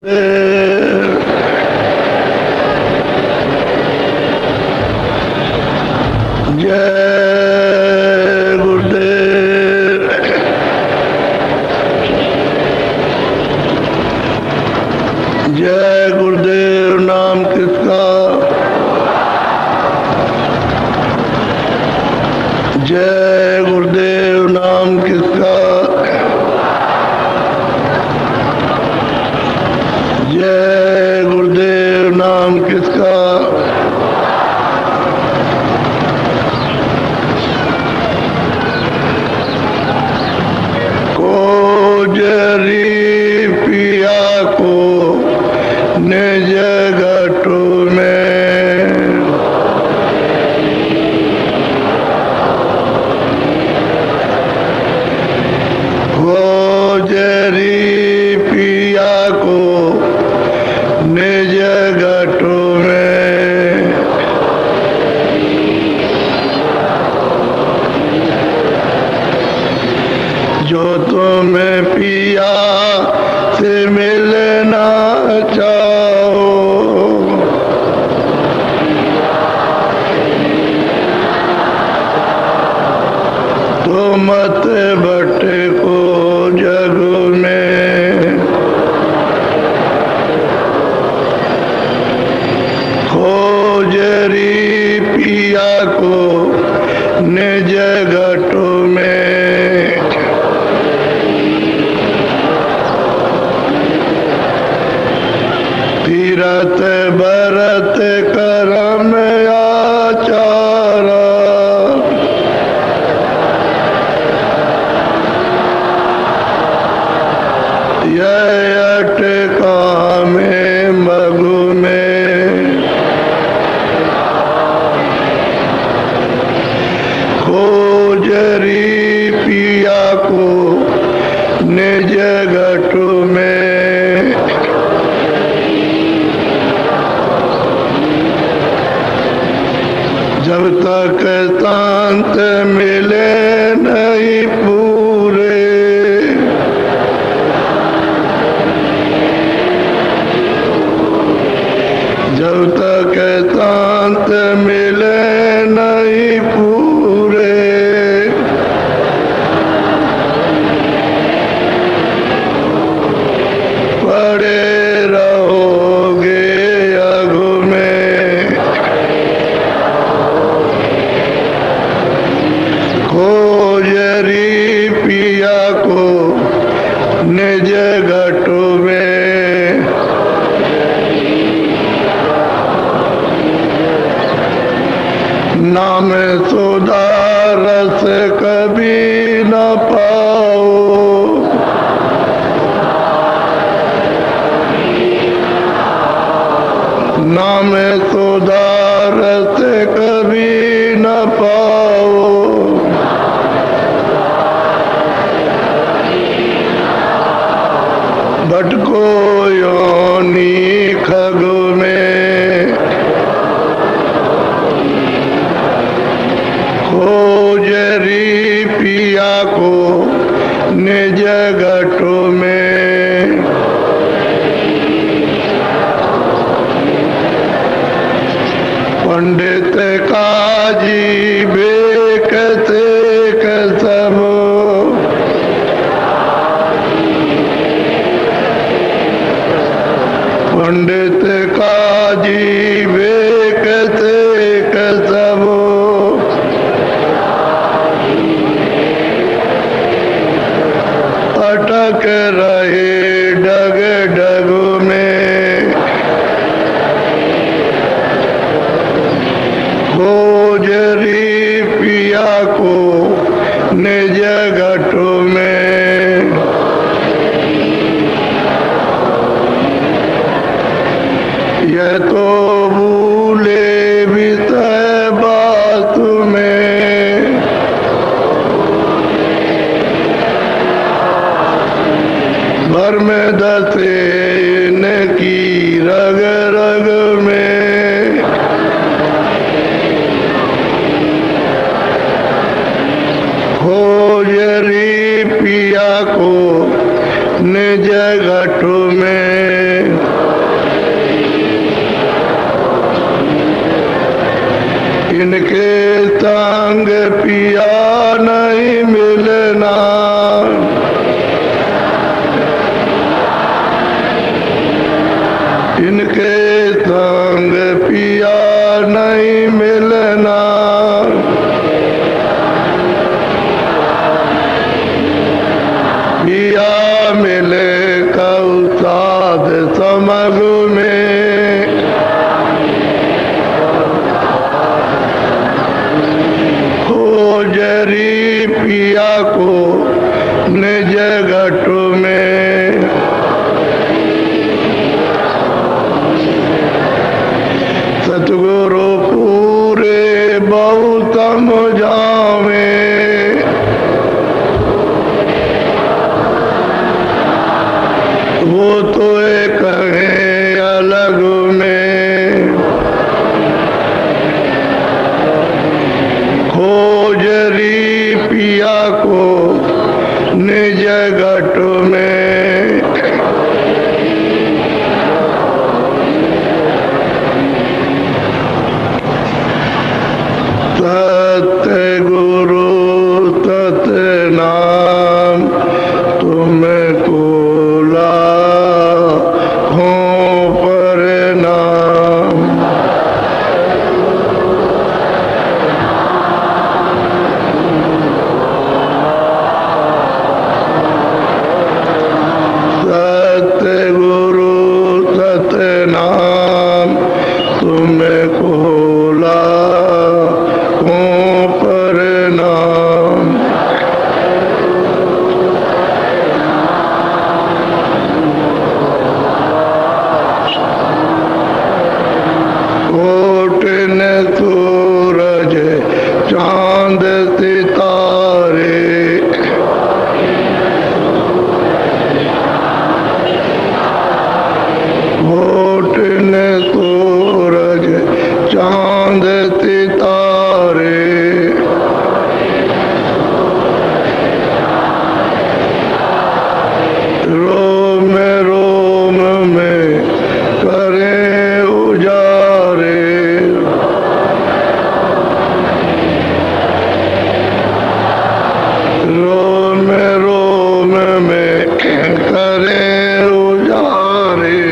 जय गुरुदेव। जय गुरुदेव नाम किसका? जय गुरुदेव नाम किसका? जय गुरुदेव नाम किसका? कोजरी पिया को निज घटु में, कोजरी पिया को निज घटु में, जो तुम्हें पिया से मिलना चाहो, तो मत भटको जग में। खोजरी पिया को निज घटु में, तीरथ भरत करम आचारा, यह अटका में मगु में। खोजरी पिया को निज घटु में, जब तक शांत मिले नहीं पूरे, जब तक शांत मिले नहीं पूरे, पड़े रहोगे अघु में। खोजरी पिया को निज घटु में, नाम सुधा रस कभी न पाओ, नाम सुधा रस कभी न पाओ, भटको योनि खगु में। खोजरी पिया को निज घटु में, पंडित काजी बेक से कसम, पंडित काजी बेक से कसम, अटक रहे डग डगु में। खोजरी पिया को निज घटु में, यह तो भूले विषय बात में, भर में दसे इनकी रग रग में। खोजरी पिया को निज घटु में, इनके संग पिया नहीं मिलना, पिया मिले कौ साध समग में, खोजरी पिया को निज घट में, सतगुरु पूरे बहुत समझावे, वो तो एक है अलग में, खोजरी पिया को निज घट में, सत्य गुरु सत नाम तुमको लाखों प्रणाम, सत्य गुरु सत नाम तुमको लाखों प्रणाम, कोटिन सूरज चांद सितारे, कोटिन सूरज चांद सितारे, रोम रोम में करें उजारे, रोम रोम में करें उजारे,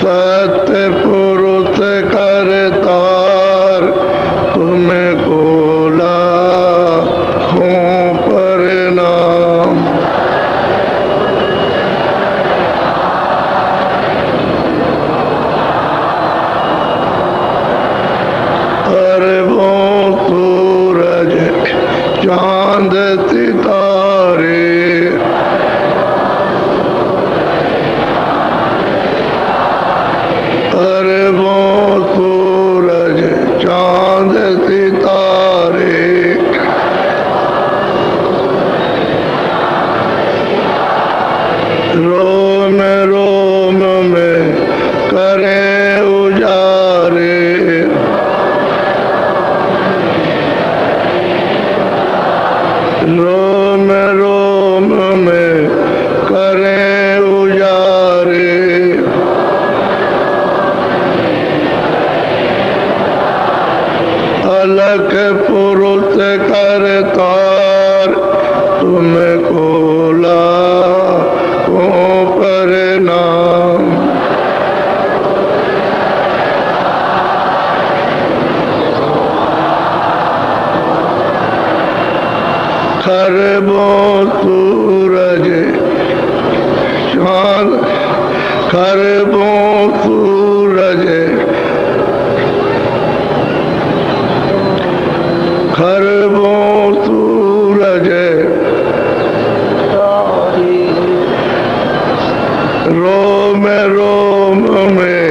सत्य पुरुष करतार तुमको लाखों प्रणाम, अरबों सूरज चांद सितारे, अरबों सूरज चांद सितारे, रोम रोम में करें उजारे, रोम रोम में करें उजारे, अलख पुरुष करतार तुमको लाखों प्रणाम, खरबों सूरज चांद, खरबों सूरज, खरबों सूरज रोम रोम में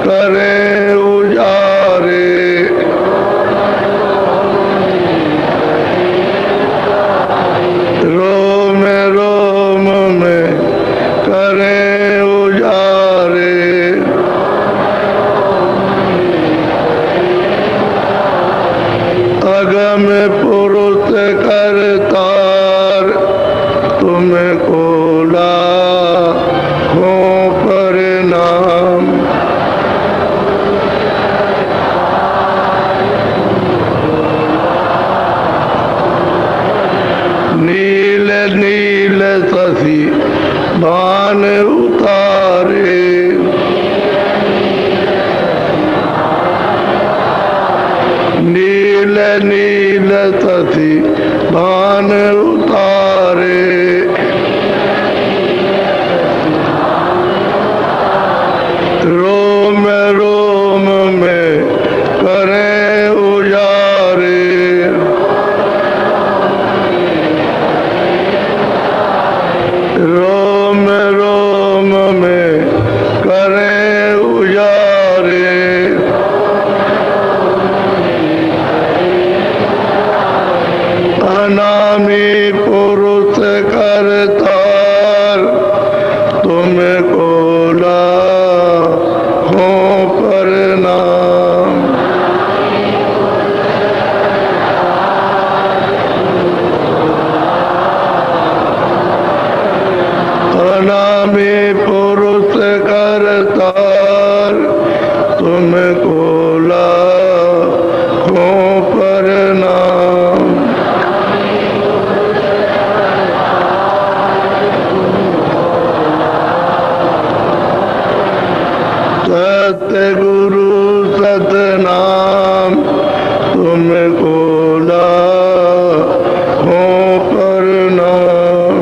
करें उजारे, रोम रोम में करें उजारे, अगम पुरुष करतार तुमको लाखों प्रणाम, नील नील भान उतारे। नील नील तथि भान उतारे। रोम रोम में करें उजारे। रोम रोम में करें उजारे। अनामी पुरुष करतार तुमको लाखों प्रणाम। अनामी पुरुष करतार तुमको लाखों प्रणाम। सतगुरु सतनाम तुमको लाखों प्रणाम।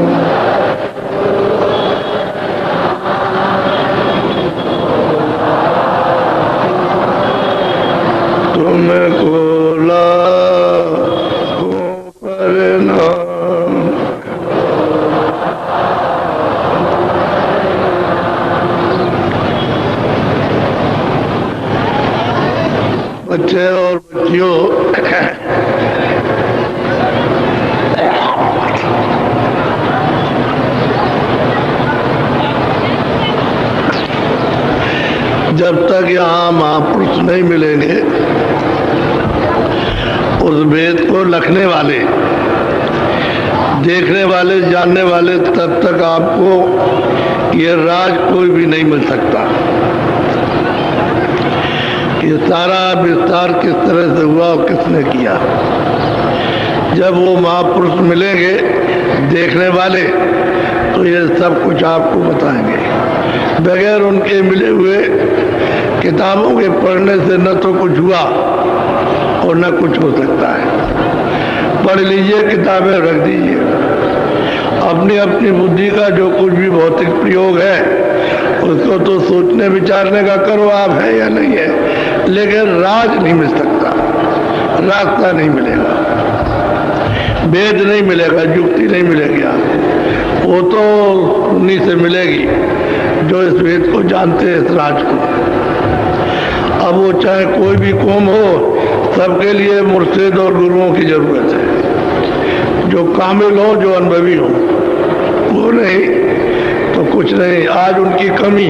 तुमको लाखों प्रणाम। बच्चे और बच्चियों, जब तक यहाँ महापुरुष नहीं मिलेंगे, उस वेद को लिखने वाले, देखने वाले, जानने वाले, तब तक आपको ये राज कोई भी नहीं मिल सकता। ये सारा विस्तार किस तरह से हुआ और किसने किया। जब वो महापुरुष मिलेंगे देखने वाले, तो ये सब कुछ आपको बताएंगे। बगैर उनके मिले हुए किताबों के पढ़ने से न तो कुछ हुआ और न कुछ हो सकता है। पढ़ लीजिए, किताबें रख दीजिए। अपनी अपनी बुद्धि का जो कुछ भी भौतिक प्रयोग है उसको तो सोचने विचारने का करो आप, है या नहीं है, लेकिन राज नहीं मिल सकता, रास्ता नहीं मिलेगा, वेद नहीं मिलेगा, युक्ति नहीं मिलेगी आपको। वो तो उन्हीं से मिलेगी जो इस वेद को जानते हैं, इस राज को। अब वो चाहे कोई भी कौम हो, सबके लिए मुर्शिद और गुरुओं की जरूरत है, जो कामिल हो, जो अनुभवी हो। वो नहीं तो कुछ नहीं। आज उनकी कमी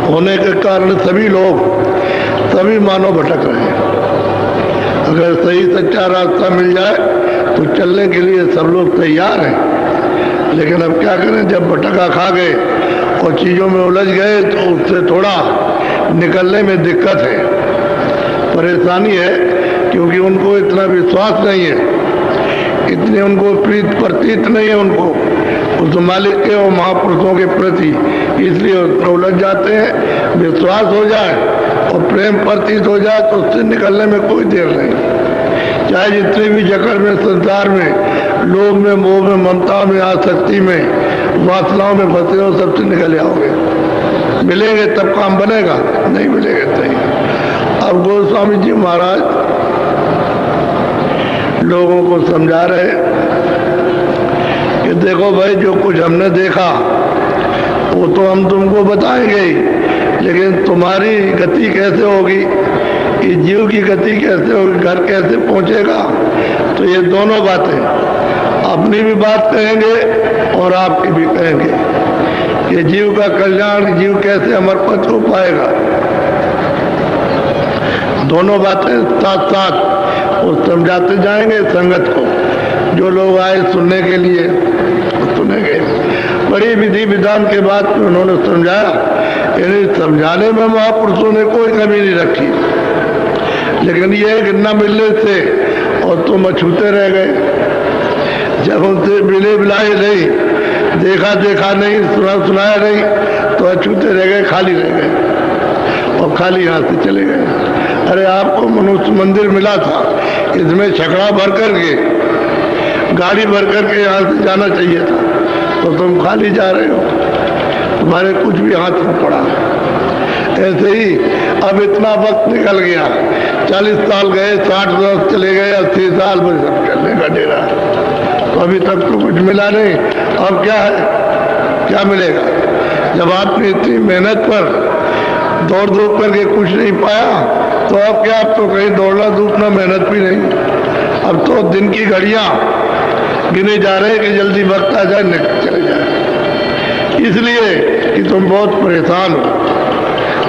होने के कारण सभी लोग, सभी मानव भटक रहे हैं। अगर सही सच्चा रास्ता मिल जाए तो चलने के लिए सब लोग तैयार हैं, लेकिन अब क्या करें, जब भटका खा गए और चीज़ों में उलझ गए तो उससे थोड़ा निकलने में दिक्कत है, परेशानी है, क्योंकि उनको इतना विश्वास नहीं है, इतनी उनको प्रीत प्रतीत नहीं है उनको उस मालिक के और महापुरुषों के प्रति, इसलिए उलझ जाते हैं। विश्वास हो जाए और प्रेम प्रतीत हो जाए तो उससे निकलने में कोई देर नहीं। चाहे जितने भी जकड़ में, संसार में, लोभ में, मोह में, ममता में, आसक्ति में, वासनाओं में फंसे हो, सबसे निकल आओगे। मिलेंगे तब काम बनेगा, नहीं मिलेंगे नहीं। अब गोस्वामी जी महाराज लोगों को समझा रहे कि देखो भाई, जो कुछ हमने देखा वो तो हम तुमको बताएंगे ही, लेकिन तुम्हारी गति कैसे होगी, ये जीव की गति कैसे होगी, घर कैसे पहुंचेगा, तो ये दोनों बातें, अपनी भी बात कहेंगे और आपकी भी कहेंगे कि जीव का कल्याण, जीव कैसे अमर पद को पाएगा। दोनों बातें साथ साथ और समझाते जाएंगे संगत को। जो लोग आए सुनने के लिए सुनेंगे। बड़ी विधि विधान के बाद उन्होंने समझाया, यानी समझाने में महापुरुषों ने कोई कमी नहीं रखी, लेकिन ये कि न मिलने से और तुम अछूते रह गए। जब उनसे मिले मिलाए नहीं देखा देखा नहीं, सुना सुनाया नहीं, तो अछूते रह गए, खाली रह गए और खाली यहाँ से चले गए। अरे आपको मनुष्य मंदिर मिला था, इसमें छकड़ा भर करके, गाड़ी भर करके यहाँ से जाना चाहिए था, तो तुम खाली जा रहे हो, तुम्हारे कुछ भी हाथ में पड़ा। ऐसे ही अब इतना वक्त निकल गया, 40 साल गए, 60 साल चले गए, 80 साल में सब चलने का डेरा, तो अभी तक तो कुछ मिला नहीं। अब क्या है, क्या मिलेगा? जब आपने इतनी मेहनत पर दौड़ धूप करके कुछ नहीं पाया, तो अब क्या, अब तो कहीं दौड़ना धूपना मेहनत भी नहीं। अब तो दिन की घड़ियां गिने जा रहे हैं कि जल्दी वक्त आ जाए, निकल चले जाए, इसलिए कि तुम बहुत परेशान हो।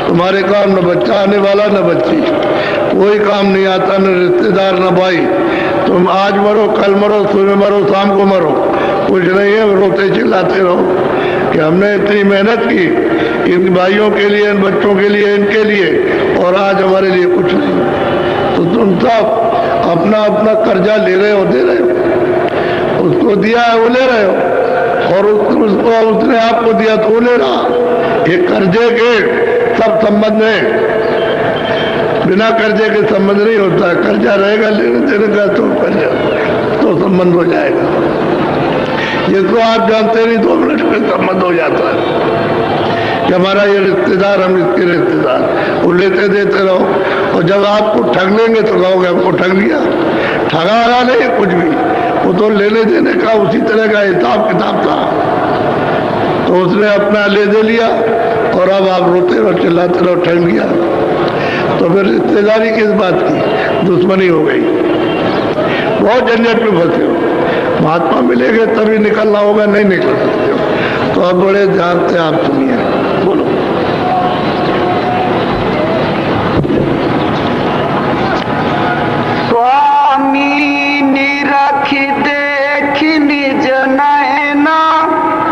तुम्हारे काम न बच्चा आने वाला न बच्ची, कोई काम नहीं आता, न रिश्तेदार न भाई। तुम आज मरो, कल मरो, सुबह मरो, शाम को मरो, कुछ नहीं है, रोते चिल्लाते रहो कि हमने इतनी मेहनत की इन भाइयों के लिए, इन बच्चों के लिए, इनके लिए, और आज हमारे लिए कुछ नहीं। तो तुम सब अपना अपना कर्जा ले रहे हो, दे रहे हो, उसको दिया है वो ले रहे हो, और उसको उसने आपको दिया तो वो ले रहा। ये कर्जे के सब संबंध है, बिना कर्जे के संबंध नहीं होता। कर्जा रहेगा लेने देने का तो कर्जा तो संबंध हो जाएगा, जिसको आप जानते नहीं 2 मिनट में संबंध हो जाता है कि हमारा ये रिश्तेदार, हम इसके रिश्तेदार, वो लेते देते रहो, और जब आपको ठग लेंगे तो कहोगे हमको ठग लिया। ठगा रहा नहीं कुछ भी, वो तो लेने देने का उसी तरह का हिसाब किताब था, तो उसने अपना ले दे लिया, और अब आप रोते रहो, चिल्लाते रहो, ठग लिया। तो फिर रिश्तेदारी किस बात की, दुश्मनी हो गई, बहुत झंझट में फंसे हो। महात्मा मिलेंगे तभी निकलना होगा, नहीं निकल सकते हो। तो अब बड़े ध्यान से आप सुनिए, बोलो। स्वामी निरख देख निज नैना,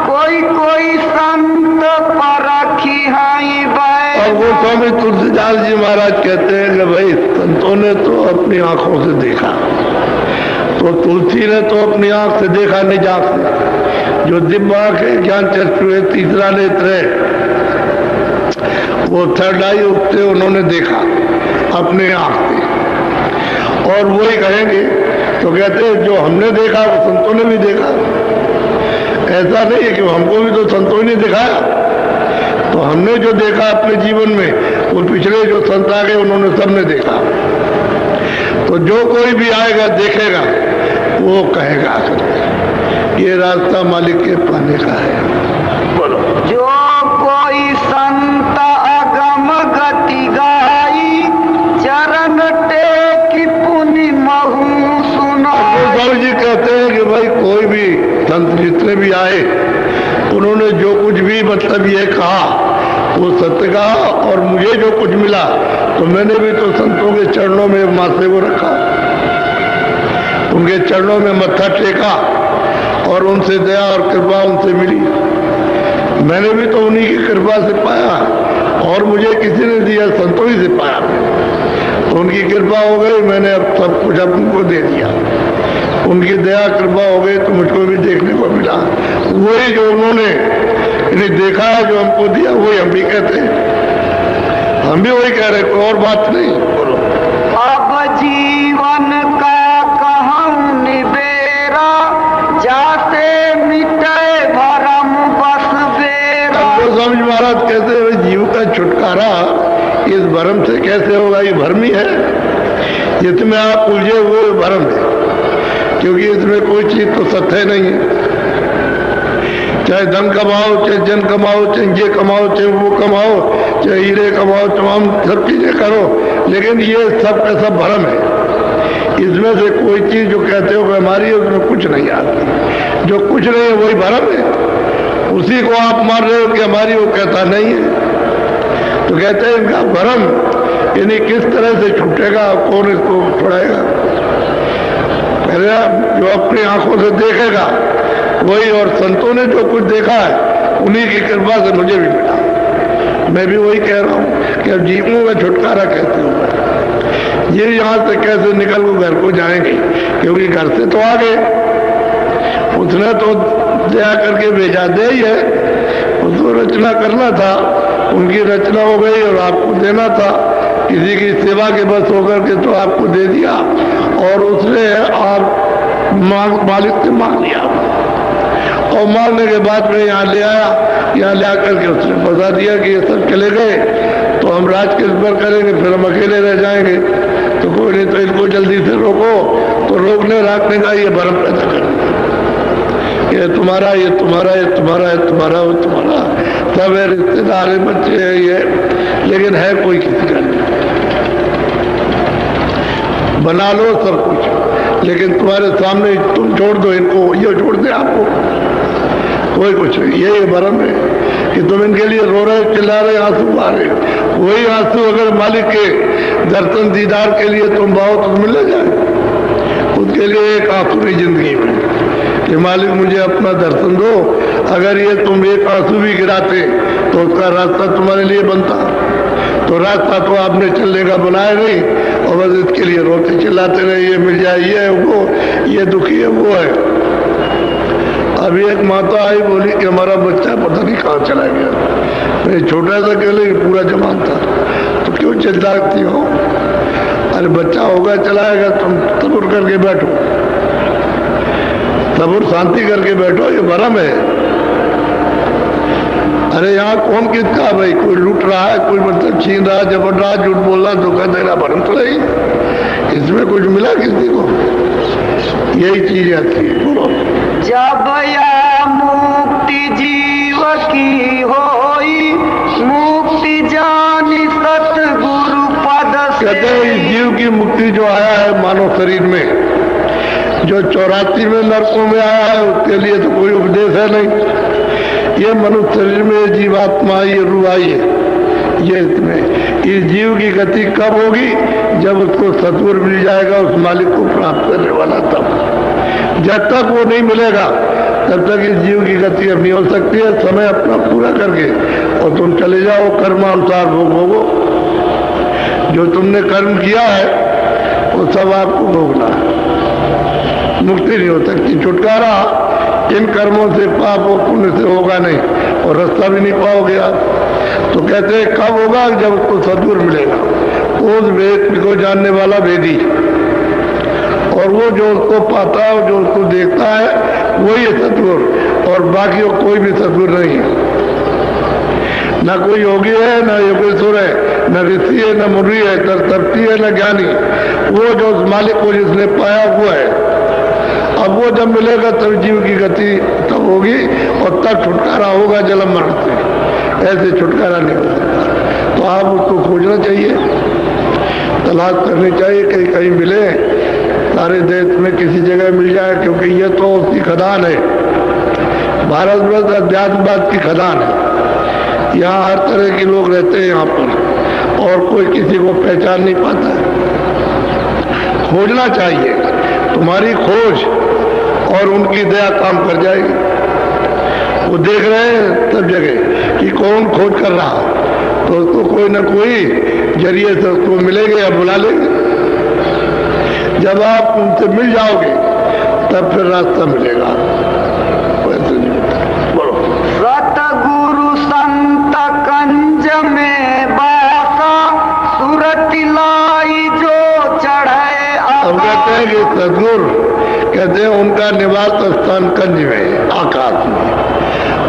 कोई कोई संत परखी हाई बैना। और वो स्वामी तुलसीदास जी महाराज कहते हैं कि भाई संतों ने तो अपनी आंखों से देखा, तो तुलसी ने तो अपनी आंख से देखा, निज आंख से, जो दिव्य आंख है, ज्ञान चक्षु है, तीसरा नेत्र है, वो थर्ड आई उठते उन्होंने देखा अपने आंख से। और वही कहेंगे तो कहते हैं जो हमने देखा वो संतों ने भी देखा। ऐसा नहीं है कि हमको भी तो संतों ने दिखाया, तो हमने जो देखा अपने जीवन में, वो पिछले जो संत आ गए उन्होंने सबने देखा। तो जो कोई भी आएगा देखेगा, वो कहेगा ये रास्ता मालिक के पाने का है। बोलो। जो कोई संत अगम गति गाई, चरण टेक पुनि महु सुनाई। स्वामी जी कहते हैं कि भाई कोई भी संत जितने भी आए, उन्होंने जो कुछ भी मतलब ये कहा वो सत्य कहा, और मुझे जो कुछ मिला तो मैंने भी तो संतों के चरणों में माथे को रखा, उनके चरणों में मत्था टेका, और उनसे दया और कृपा उनसे मिली। मैंने भी तो उन्हीं की कृपा से पाया, और मुझे किसी ने दिया, संतों ही से पाया। तो उनकी कृपा हो गई, मैंने अब सब कुछ उनको दे दिया। उनकी दया कृपा हो गई तो मुझको भी देखने को मिला। वही जो उन्होंने देखा है, जो हमको दिया, वही हम भी कहते हैं, हम भी वही कह रहे, कोई और बात नहीं। बोलो। अब जीवन का कहूँ निबेरा, जाते मिटे भरम बस बेरा। स्वामी महाराज कहते हैं जीव का छुटकारा इस भरम से कैसे होगा, ये भ्रम ही है, जिसमें आप उलझे हुए भरम है, क्योंकि इसमें कोई चीज तो सत्य नहीं है। चाहे धन कमाओ, चाहे जन कमाओ, चाहे ये कमाओ, चाहे वो कमाओ, चाहे हीरे कमाओ, तमाम सब चीजें करो, लेकिन ये सब का सब भ्रम है। इसमें से कोई चीज जो कहते हो कि हमारी है, उसमें कुछ नहीं आती। जो कुछ नहीं है वही भ्रम है, उसी को आप मान रहे हो कि हमारी, वो कहता नहीं है। तो कहते हैं इनका भ्रम, यानी किस तरह से छूटेगा, कौन इसको छुड़ाएगा। पहले जो अपनी आंखों से देखेगा वही, और संतों ने जो कुछ देखा है उन्हीं की कृपा से मुझे भी मिला। मैं भी वही कह रहा हूँ कि अब जीवों का छुटकारा कैसे होगा, ये यहाँ से कैसे निकल को घर को जाएंगे, क्योंकि घर से तो आ गए, उसने तो दया करके भेजा दे ही है, उसको रचना करना था, उनकी रचना हो गई और आपको देना था। किसी की सेवा के बस होकर के तो आपको दे दिया और उसने आप मालिक से मांग लिया और मांगने के बाद में यहाँ ले आया, यहाँ ले आकर के उसने बता दिया कि ये सब चले गए तो हम राज किस पर करेंगे, फिर हम अकेले रह जाएंगे। तो कोई नहीं, तो इनको जल्दी से रोको। तो रोकने राखने का ये भरम पैदा कर दिया, ये तुम्हारा, ये तुम्हारा, ये तुम्हारा, ये तुम्हारा, वो तुम्हारा, सब है, रिश्तेदार है, बच्चे हैं, ये, लेकिन है कोई किसी का नहीं। बना लो सब कुछ, लेकिन तुम्हारे सामने तुम छोड़ दो इनको, ये छोड़ दे आपको, कोई कुछ नहीं। ये भरम है कि तुम इनके लिए रो रहे, चिल्ला रहे, आंसू आ रहे। वही आंसू अगर मालिक के दर्शन दीदार के लिए तुम बाओ तो मिल जाए। उसके लिए एक आंसू नहीं जिंदगी में कि मालिक मुझे अपना दर्शन दो। अगर ये तुम एक आंसू भी गिराते तो उसका रास्ता तुम्हारे लिए बनता। तो रास्ता तो आपने चलने का बनाया नहीं और बस इसके लिए रोते चिल्लाते रहे, ये मिल जाए, ये है वो, ये दुखी है, वो है। अभी एक माता आई, बोली कि हमारा बच्चा पता नहीं कहाँ चला गया। मैं छोटा सा कहले पूरा जवान था। तो क्यों चिल्लाती हो? अरे बच्चा होगा, चलाएगा, तुम सब्र करके बैठो, सब्र शांति करके बैठो, ये भरम है। अरे यहाँ कौन किसका भाई, कोई लूट रहा है, कोई मतलब छीन रहा, जबर रहा, झूठ बोल रहा, धोखा दे रहा, भरम तो नहीं, इसमें कुछ मिला किसी को? यही चीज आती है। बोलो, जब या मुक्ति जीव की होई, मुक्ति जानी सतगुरु पद से। कहते हैं इस जीव की मुक्ति जो आया है मानव शरीर में, जो 84 में नरकों में आया है, उसके लिए तो कोई उपदेश है नहीं। ये मनुष्य शरीर में जीवात्मा, ये रूह आई है, ये इसमें इस जीव की गति कब होगी? जब उसको सतगुरु मिल जाएगा, उस मालिक को प्राप्त करने वाला तब। जब तक वो नहीं मिलेगा तब तक इस जीव की गति अब नहीं हो सकती है। समय अपना पूरा करके और तुम चले जाओ, कर्मानुसार भोग भोगो। जो तुमने कर्म किया है वो सब आपको भोगना है। मुक्ति नहीं हो सकती, छुटकारा इन कर्मों से, पाप और पुण्य से होगा नहीं और रास्ता भी नहीं पाओगे आप। तो कहते हैं कब होगा? जब उसको सद्गुरु मिलेगा, उस वेद को जानने वाला वेदी, और वो जो उसको पाता है, जो उसको देखता है, वही है सद्गुरु, और बाकी वो कोई भी सद्गुरु नहीं है। ना कोई योगी है, ना योगेश्वर है, न ऋषि है, न मुनि है, तरती है, न ज्ञानी। वो जो उस मालिक को जिसने पाया वो है। अब वो जब मिलेगा तब जीव की गति तब होगी और तब छुटकारा होगा जन्म मरण से। ऐसे छुटकारा नहीं हो सकता। तो आप उसको खोजना चाहिए, तलाश करनी चाहिए, कहीं कहीं मिले, सारे देश में किसी जगह मिल जाए, क्योंकि ये तो उसकी खदान है। भारतवर्ष अध्यात्मवाद की खदान है। यहाँ हर तरह के लोग रहते हैं यहाँ पर, और कोई किसी को पहचान नहीं पाता है। खोजना चाहिए, तुम्हारी खोज और उनकी दया काम कर जाएगी। वो देख रहे हैं सब जगह कि कौन खोज कर रहा, तो उसको कोई ना कोई जरिए से उसको मिलेंगे या बुला लेंगे। जब आप उनसे मिल जाओगे तब फिर रास्ता मिलेगा, वैसे नहीं मिलता। बोलो, सतगुरु संत कंज में बासा, सुरति लाई जो चढ़े। हम कहते हैं कि सदगुरु कहते हैं उनका निवास स्थान कंज में, आकाश में।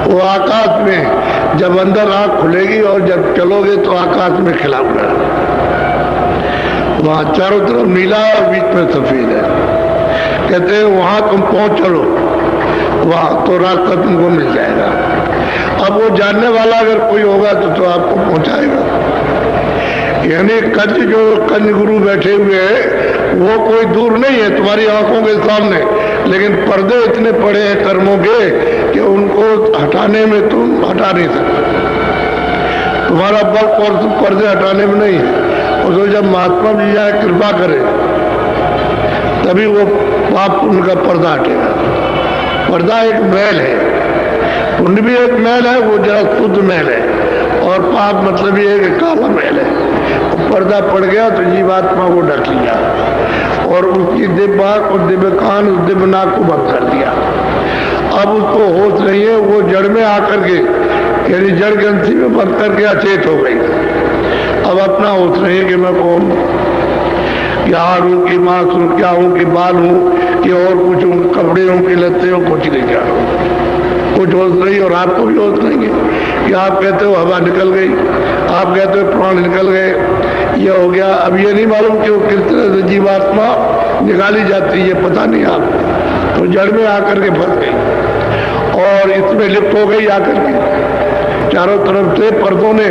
वो आकाश में जब अंदर आंख खुलेगी और जब चलोगे तो आकाश में खिला हुआ है। वहां चारों तरफ नीला और बीच में सफेद है। कहते हैं वहां तुम पहुंच चलो, वहां तो रास्ता तुमको मिल जाएगा। अब वो जानने वाला अगर कोई होगा तो आपको पहुंचाएगा। यानी कंज, जो कंज गुरु बैठे हुए हैं, वो कोई दूर नहीं है, तुम्हारी आंखों के सामने, लेकिन पर्दे इतने पड़े हैं कर्मों के कि उनको हटाने में तुम हटा नहीं सकते। तुम्हारा बल और पर्दे हटाने में नहीं है। उसको जब महात्मा जी जाए कृपा करे तभी वो पाप पुण्य का पर्दा हटेगा। पर्दा एक मैल है, पुण्य भी एक मैल है, वो जरा शुद्ध मैल है, और पाप मतलब ये है कि काला मैल है। पर्दा पड़ गया तो जीवात्मा को ढक लिया और उसकी दिव्य आंख और दिव्य कान, उस दिव्य नाक को बंद कर दिया। अब उसको होश नहीं है, वो जड़ में आकर के यानी जड़ ग्रंथि में बंद करके अचेत हो गई। अब अपना होश नहीं है कि मैं कौन हूँ, क्या हाड़ हूँ कि मांस हूँ, क्या हूँ कि बाल हूँ कि और कुछ हूँ, कपड़े हूँ कि लत्ते हूँ, कुछ नहीं क्या हूँ, कुछ होश नहीं। और आपको भी होश नहीं है कि आप कहते हो हवा निकल गई, आप कहते हो प्राण निकल गए, ये हो गया। अब ये नहीं मालूम कि वो किस तरह से जीवात्मा निकाली जाती है, ये पता नहीं आपको। तो जड़ में आकर के फंस गई और इसमें लिप्त हो गई आकर के। चारों तरफ से पर्दों ने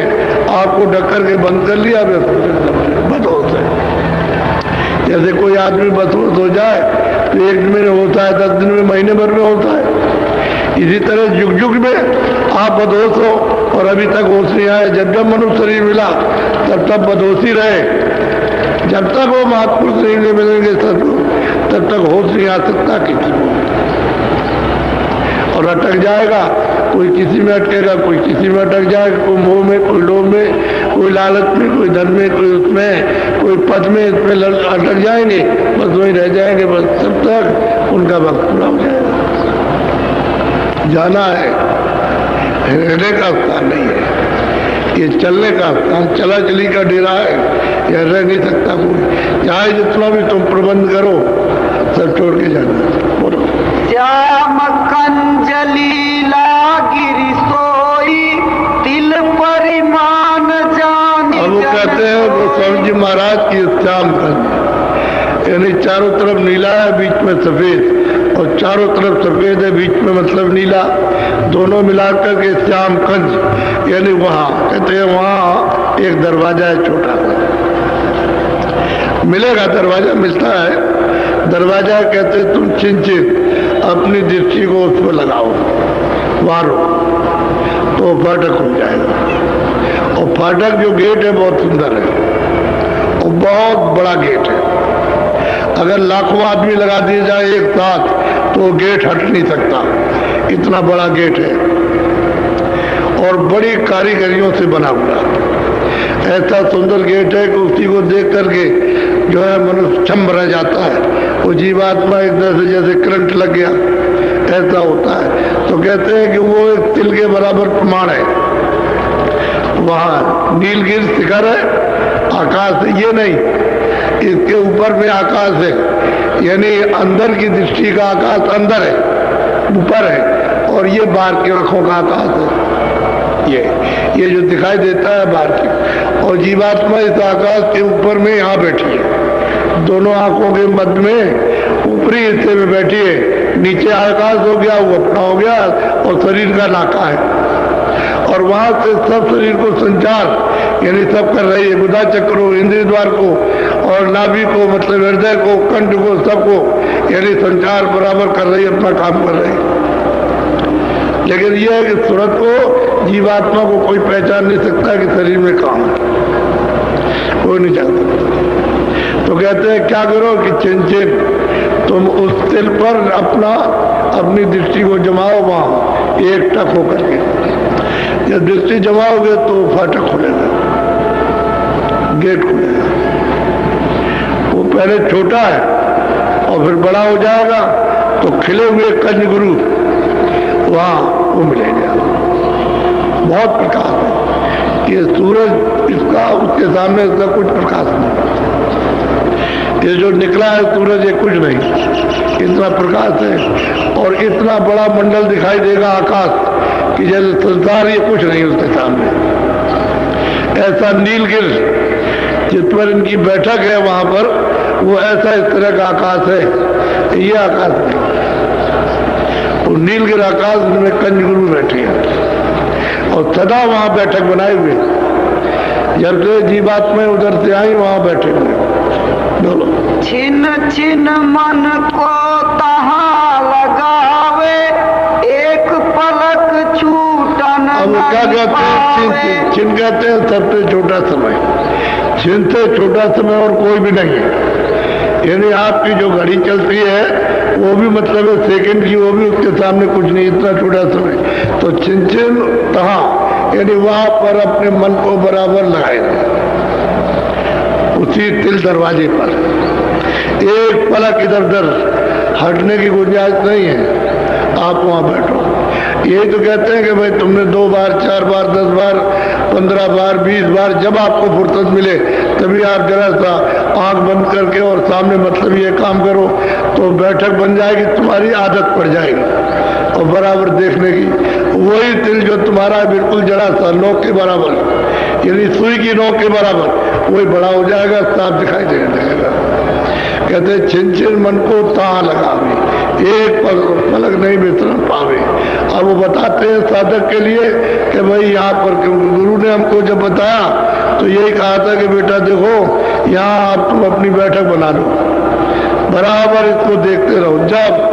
आपको ढक करके बंद कर लिया, बदहोश है। जैसे कोई आदमी बदहोश हो जाए तो 1 दिन में होता है, 10 दिन में, महीने भर में होता है। इसी तरह युग युग में आप बदहोश हो और अभी तक होश नहीं आया। जब जब मनुष्य शरीर मिला तब तब बदहोशी रहे। जब तक वो महापुरुष नहीं मिलेंगे तब तक होश नहीं आ सकता किसी को, और अटक जाएगा। कोई किसी में अटकेगा, कोई किसी में अटक जाएगा, कोई मोह में, कोई लोभ में, कोई लालच में, कोई धन में, कोई उसमें, कोई पद में, इसमें अटक जाएंगे, बस वही रह जाएंगे बस, तब तक उनका वक्त पूरा हो जाएगा। जाना है, रहने का स्थान नहीं है, ये चलने का स्थान, चला चली का डेरा है, यह रह नहीं सकता कोई। चाहे जितना भी तुम प्रबंध करो सब छोड़ के जाना। बोलो श्याम कंजलीला गिरी सोई तिल परिमाण जानी। अब वो कहते हैं गोस्वामी जी महाराज की श्याम कंज, यानी चारों तरफ नीला है, बीच में सफेद, और चारों तरफ सफेद है, बीच में मतलब नीला, दोनों मिलाकर के श्याम कंज। यानी वहां कहते हैं वहां एक दरवाजा है छोटा सा, मिलेगा दरवाजा, मिलता है दरवाजा। कहते हैं तुम चिंचित अपनी दृष्टि को उस पर लगाओ, मारो तो फाटक हो जाएगा। और फाटक जो गेट है बहुत सुंदर है और बहुत बड़ा गेट है। अगर लाखों आदमी लगा दिए जाए एक साथ तो गेट हट नहीं सकता, इतना बड़ा गेट है और बड़ी कारीगरियों से बना हुआ। ऐसा सुंदर गेट है कि उसी को देख करके जो है मनुष्य छम रह जाता है। वो जीवात्मा एक तरह से जैसे करंट लग गया ऐसा होता है। तो कहते हैं कि वो एक तिल के बराबर प्रमाण है। वहाँ नीलगिरि शिखर है, आकाश ये नहीं, इसके ऊपर में आकाश है, यानी अंदर की दृष्टि का आकाश अंदर है, ऊपर है, और ये बाहर की आंखों का आकाश है। ये जो दिखाई देता है बाहर की, और जीवात्मा इस आकाश के ऊपर में यहाँ बैठी है, दोनों आंखों के मध्य में ऊपरी हिस्से में बैठी है। नीचे आकाश हो गया, वो अपना हो गया, और शरीर का नाका है, और वहां से सब शरीर को संचार यानी सब कर रही है। गुदा चक्र को, इंद्रिय द्वार को, और नाभि को, मतलब हृदय को, कंठ को, सबको यानी संचार बराबर कर रही है, अपना काम कर रही है। लेकिन यह है कि सूरत को, जीवात्मा को कोई पहचान नहीं सकता कि शरीर में काम है, कोई नहीं जान सकता। तो कहते हैं क्या करो कि चिंचित तुम उस तिल पर अपनी दृष्टि को जमाओ, वहां एक टक होकर के। जब दृष्टि जमाओगे तो फाटक खुलेगा, गेट खुलेगा। वो पहले छोटा है और फिर बड़ा हो जाएगा, तो खिले हुए कंज गुरु वहां वो मिलेगा। बहुत प्रकाश है, ये सूरज इसका उसके सामने इसका कुछ प्रकाश नहीं। ये जो निकला है सूरज, ये कुछ नहीं, इतना प्रकाश है और इतना बड़ा मंडल दिखाई देगा आकाश कि जैसे संसार ये कुछ नहीं उसके सामने। ऐसा नीलगिरि जिस पर इनकी बैठक है वहां पर, वो ऐसा इस तरह का आकाश है, ये आकाश नहीं। वो नीलगिरि आकाश में कंजगुरु बैठे हैं और सदा वहां बैठक बनाए हुए। जब से जीवात्मा उधर से आई वहां बैठे हुए। बोलो छिन छिन मन को तहाँ लगावे, एक पलक छूटन अब क्या कहते हैं? छिन कहते हैं सबसे छोटा समय, छिन से छोटा समय और कोई भी नहीं है। यानी आपकी जो घड़ी चलती है वो भी मतलब है सेकंड की, वो भी उसके सामने कुछ नहीं, इतना छोटा समय। तो छिन छिन तहाँ यानी वहां पर अपने मन को बराबर लगाए, उसी तिल दरवाजे पर एक पलक इधर उधर हटने की गुंजाइश नहीं है। आप वहाँ बैठो। यही तो कहते हैं कि भाई तुमने 2 बार 4 बार 10 बार 15 बार 20 बार जब आपको फुर्सत मिले तभी आप जरा सा आंख बंद करके और सामने मतलब ये काम करो तो बैठक बन जाएगी, तुम्हारी आदत पड़ जाएगी और बराबर देखने की। वही तिल जो तुम्हारा है बिल्कुल जरा सा नोक के बराबर, यानी सुई की नोक के बराबर, वही बड़ा हो जाएगा, साफ दिखाई देने लगेगा। कहते छिन छिन मन को ताह लगावे, एक पलक नहीं विसरण पावे। अब वो बताते हैं साधक के लिए कि भाई यहाँ पर गुरु ने हमको जब बताया तो यही कहा था कि बेटा देखो यहाँ आप तुम अपनी बैठक बना लो, बराबर इसको देखते रहो, जब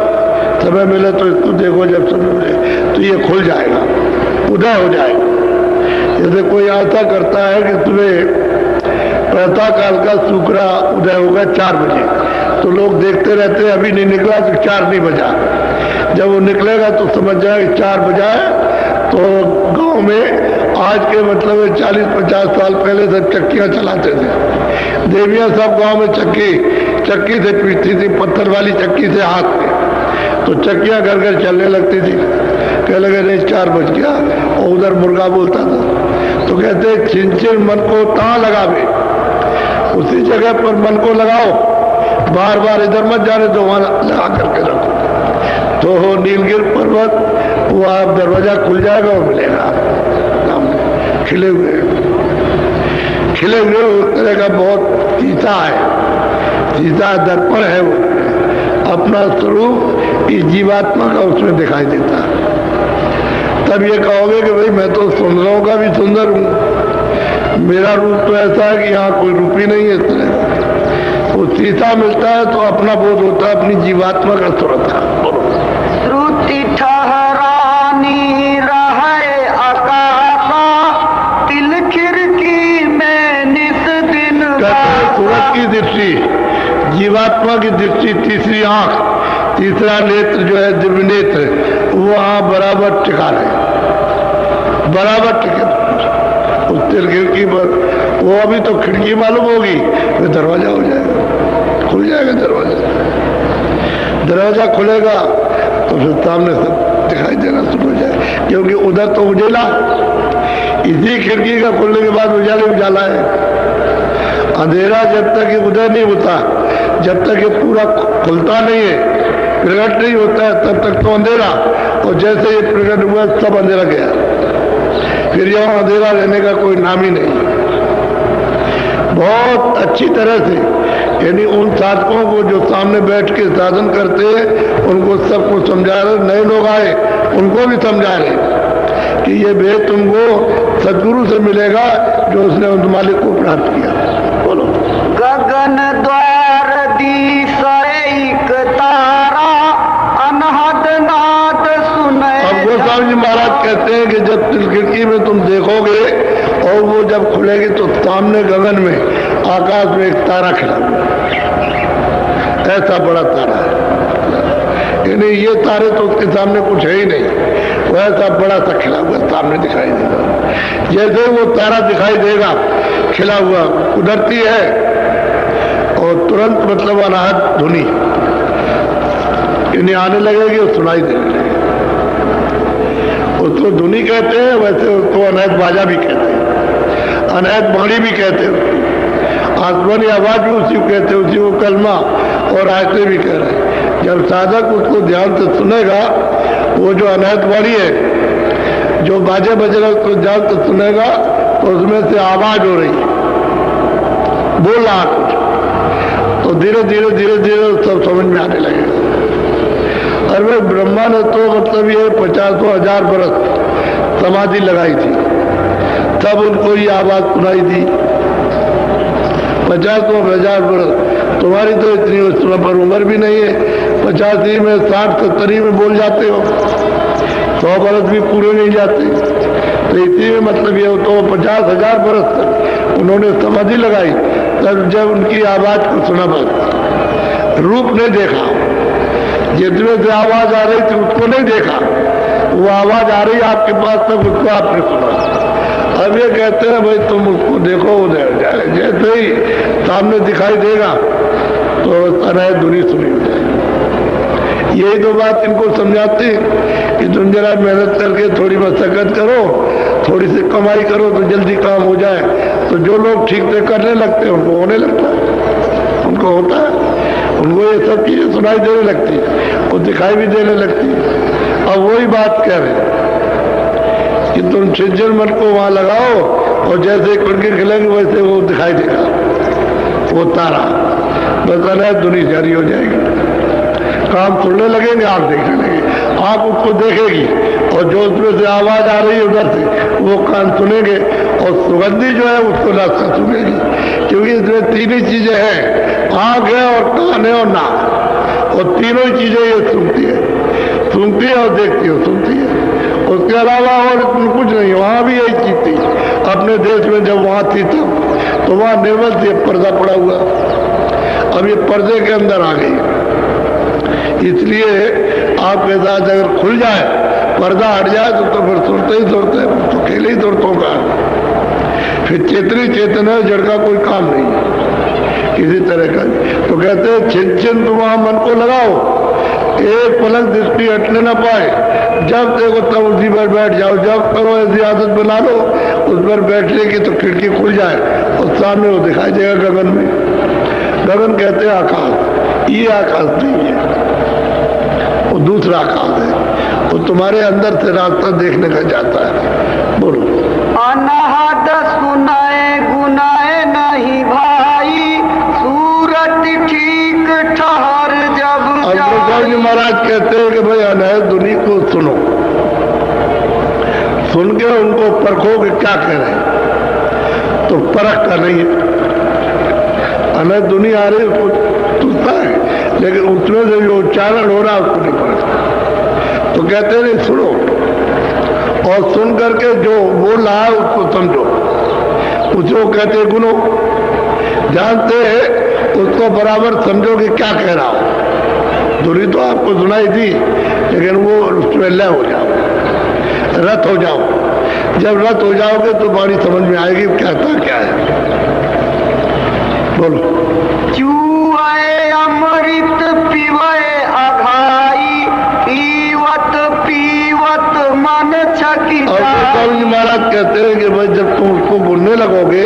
समय मिले तो इसको देखो, जब समय मिले तो ये खुल जाएगा, उदय हो जाएगा। जैसे कोई ऐसा करता है कि सुबह प्रातः काल का शुक्रा उदय होगा 4 बजे, तो लोग देखते रहते हैं, अभी नहीं निकला तो 4 नहीं बजा। जब वो निकलेगा तो समझ जाए 4 बजा है। तो गांव में आज के मतलब 40-50 साल पहले सब चक्कियां चलाते थे, देवियां सब गांव में चक्की से पीटती थी, पत्थर वाली चक्की से हाथ में, तो चक्कियां घर घर चलने लगती थी। कह लगे नहीं 4 बज गया, और उधर मुर्गा बोलता था। तो कहते छिन छिन मन को तां लगावे, उसी जगह पर मन को लगाओ, बार बार इधर मत जाने दो, वहां लगा करके रखो। तो हो नीलगिर पर्वत, वो आप दरवाजा खुल जाएगा और मिलेगा खिले हुए उस तरह का बहुत सीता है, सीता दर्पण है, वो अपना स्वरूप इस जीवात्मा का उसमें दिखाई देता है। तब ये कहोगे कि भाई मैं तो सुंदरों का भी सुंदर हूँ, मेरा रूप तो ऐसा है कि यहाँ कोई रूप ही नहीं है। इस तरह का वो सीता मिलता है तो अपना बोध होता है, अपनी जीवात्मा का स्वरूप है। श्रुति ठहरानी रहे आकाशा, तिल खिड़की में निस दिन सूरत की दृष्टि, जीवात्मा की दृष्टि, तीसरी आंख, तीसरा नेत्र जो है दिव्य नेत्र, वो वहां बराबर टिका रहे, बराबर टिके उस तिल खिड़की पर। वो अभी तो खिड़की मालूम होगी, फिर दरवाजा हो जाएगा, खुल जाएगा दरवाजा। दरवाजा खुलेगा तो फिर सामने सब दिखाई देना शुरू हो जाए, क्योंकि उधर तो उजेला, इसी खिड़की का खुलने के बाद उजाले उजाला है। अंधेरा जब तक ये उदय नहीं होता, जब तक ये पूरा खुलता नहीं है, प्रकट नहीं होता है, तब तक तो अंधेरा, और जैसे ये प्रकट हुआ सब अंधेरा गया, फिर यहाँ अंधेरा रहने का कोई नाम ही नहीं। बहुत अच्छी तरह से, यानी उन साधकों को जो सामने बैठ के साधन करते हैं, उनको सबको समझा रहे, नए लोग आए उनको भी समझा रहे कि ये भेद तुमको सदगुरु से मिलेगा जो उसने उस मालिक को प्राप्त किया। बोलो। गगन द्वार दी सैक तारा, अनहद नाद सुने। अब गोस्वामी जी महाराज कहते हैं कि जब तिल खिड़की में तुम देखोगे और वो जब खुलेगी तो सामने गगन में, आकाश में एक तारा खिला, ऐसा बड़ा तारा है, यानी ये तारे तो उसके सामने कुछ है ही नहीं, वो ऐसा बड़ा सा खिला हुआ सामने दिखाई देगा। जैसे वो तारा दिखाई देगा खिला हुआ, उधरती है और तुरंत मतलब अनाहत धुनी यानी आने लगेगी और सुनाई देने लगेगी। उसको धुनी कहते हैं, वैसे उसको अनहद बाजा भी कहते हैं, अनहद बाणी भी कहते हैं, आसमानी आवाज भी उसी को कहते हैं, उसी को कलमा और आयतें भी कह रहे हैं। जब साधक उसको ध्यान से सुनेगा, वो जो अनहद बाणी है, जो बाजे बज रहा है, उसको ध्यान से सुनेगा तो उसमें से आवाज हो रही है, बोल रहा कुछ, तो धीरे धीरे धीरे धीरे सब समझ में आने लगेगा। और वे ब्रह्मा ने तो मतलब ये 50,000 बरस समाधि लगाई थी, तब उनको ये आवाज सुनाई थी। 50,000 बरस, तुम्हारी तो इतनी उस पर उम्र भी नहीं है, 85 में 60-70 में बोल जाते हो, 100 बरस भी पूरे नहीं जाते। तो इसी में मतलब ये तो 50,000 बरस तक उन्होंने समाधि लगाई, तब जब उनकी आवाज को सुना, बस रूप ने देखा, जिसमें से आवाज आ रही थी उसको नहीं देखा, वो आवाज आ रही आपके पास तक, उसको आपने सुना। अब ये कहते हैं भाई तुम उसको देखो, उधर जाए, जैसे ही सामने दिखाई देगा तो अनहद धुनी सुनी हो जाएगी। यही तो बात इनको समझाते हैं कि तुम जरा मेहनत करके थोड़ी मशक्कत करो, थोड़ी सी कमाई करो तो जल्दी काम हो जाए। तो जो लोग ठीक से करने लगते हैं उनको होने लगता है, उनको होता है, उनको ये सब चीजें सुनाई देने लगती है, वो दिखाई भी देने लगती है। अब वही बात कह रहे हैं कि तुम छिज्जर मन को वहां लगाओ और जैसे कुड़की खिलेंगे वैसे वो दिखाई देगा, वो तारा बस अनहद दुनिया जारी हो जाएगी। काम सुनने लगेंगे, आंख देखने लगेंगे, आंख उसको देखेगी और जो उसमें से आवाज आ रही है उधर से वो कान सुनेंगे और सुगंधी जो है उसको नाक सुनेगी, क्योंकि इसमें तीन ही चीजें हैं, आंख है और कान है और नाक, और तीनों ही चीजें ये सुनती है और देखती है, सुनती है। उसके अलावा और कुछ नहीं। वहां भी यही चीज थी अपने देश में, जब वहां थी तब तो वहां निर्मल से पर्दा पड़ा हुआ, अब ये पर्दे के अंदर आ गई। इसलिए आपके साथ अगर खुल जाए, पर्दा हट जाए तो फिर सुनते ही सुनते, तो खेले ही सुनतों का, फिर चेतनी चेतन है, जड़ का कोई काम नहीं है किसी तरह का। तो कहते हैं छिन छिन तुम वहां मन को लगाओ, एक पलक दृष्टि हटने ना पाए, जब देखो तब उसी पर बैठ जाओ। जब करो ऐसी आदत बना लो उस पर बैठने की तो खिड़की खुल जाए और सामने वो दिखाई देगा गगन में। गगन कहते हैं आकाश, ये आकाश नहीं है, वो दूसरा आकाश है, वो तुम्हारे अंदर से रास्ता देखने का जाता है। बोलो। अनहद सुनाए गुनाए नहीं भाई, सूरत ठीक ठहर जब जी महाराज कहते हैं कि भाई अनहद दुनिया को सुनो, सुन के उनको परखो कि क्या कह रहे हैं, तो परख का नहीं है। अनहद दुनिया आ रही उसको सुनता है, लेकिन उसमें से जो उच्चारण हो रहा है उसको नहीं पढ़ता। तो कहते नहीं, सुनो और सुन करके जो बोल रहा है उसको समझो, उसको कहते गुनो, जानते हैं उसको बराबर समझो कि क्या कह रहा हो। दूरी तो आपको सुनाई थी, लेकिन वो उसमें लय हो जाओ, रत हो जाओ। जब रत हो जाओगे तो बाणी समझ में आएगी कहता क्या है। बोलो। चूए अमृत पीवे अघाई, पीवत पीवत मन छकी और महाराज कहते हैं कि भाई जब तुम उसको बोलने लगोगे,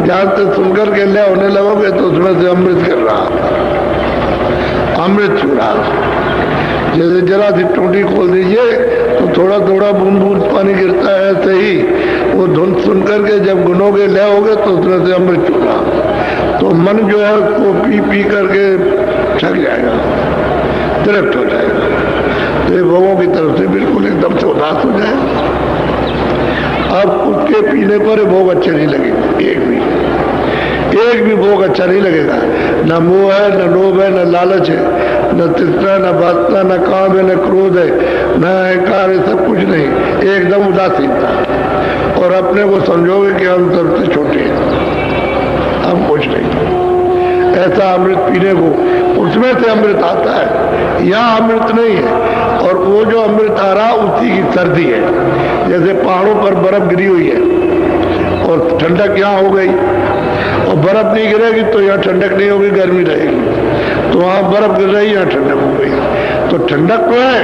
जहां से सुनकर के लय होने लगोगे तो उसमें से अमृत कर रहा, अमृत छू रहा। जैसे जरा सी टूटी खोल दीजिए तो थोड़ा थोड़ा बूंद बूंद पानी गिरता है, ऐसे ही वो धुन सुन करके जब गुनोगे लय होगे तो उसमें से अमृत छू रहा। तो मन जो है उसको पी पी करके थक जाएगा, तृप्त हो जाएगा, तो ये भवों की तरफ से बिल्कुल एकदम से उदास हो जाए। अब उसके पीने पर भोग अच्छे नहीं लगेंगे, एक भी भोग अच्छा नहीं लगेगा। न मोह है, न लोभ है, न लालच है, न तृष्णा, न वासना, न काम है, न क्रोध है, न अहंकार है, सब कुछ नहीं, एकदम उदासीनता। और अपने को समझोगे कि हम सबसे छोटे हैं, हम कुछ नहीं। ऐसा अमृत पीने को, उसमें से अमृत आता है, यहाँ अमृत नहीं है। और वो जो अमृत आ रहा उसी की सर्दी है। जैसे पहाड़ों पर बर्फ गिरी हुई है और ठंडक यहाँ हो गई, और बर्फ नहीं गिरेगी तो यहाँ ठंडक नहीं होगी, गर्मी रहेगी। तो वहां बर्फ गिर रही है, यहाँ ठंडक हो गई। तो ठंडक तो है,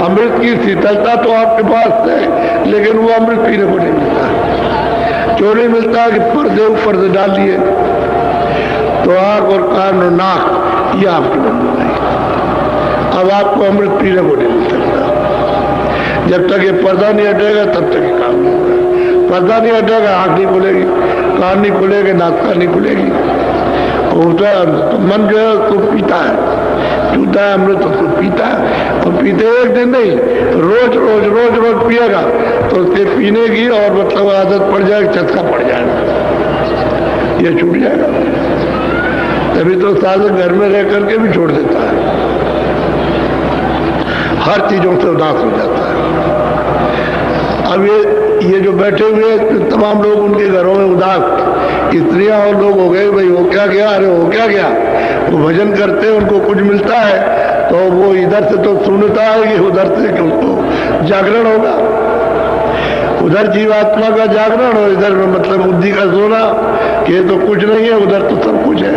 अमृत की शीतलता तो आपके पास है, लेकिन वो अमृत पीने को नहीं मिलता। क्यों नहीं मिलता कि पर्दे ऊपर से डाल दिए, तो आंख और कान और नाक ये आपके बंद हो गई। अब आपको अमृत पीने को नहीं मिल सकता। जब तक ये पर्दा नहीं हटेगा तब तक ये काम नहीं होगा। पर्दा नहीं हटेगा, आंख नहीं खुलेगी, कान नहीं खुलेगी, नाक नहीं खुलेगी। तो मन जो है उसको पीता है, पीता है अमृत, उसको पीता है। और पीते एक दिन नहीं, रोज रोज रोज रोज पिएगा तो उसके पीने की और मतलब आदत पड़ जाएगी, चस्का पड़ जाएगा, ये छूट जाएगा। तभी तो साल घर में रह करके भी छोड़ देता है, हर चीजों से उदास हो जाता है। अब ये जो बैठे हुए तमाम लोग उनके घरों में उदास, स्त्रियां और लोग हो गए, भाई वो क्या गया, अरे वो क्या गया। वो भजन करते हैं, उनको कुछ मिलता है तो वो इधर से तो सुनता है कि उधर से कि उसको जागरण होगा, उधर जीवात्मा का जागरण और इधर में मतलब बुद्धि का सोना कि ये तो कुछ नहीं है, उधर तो सब कुछ है।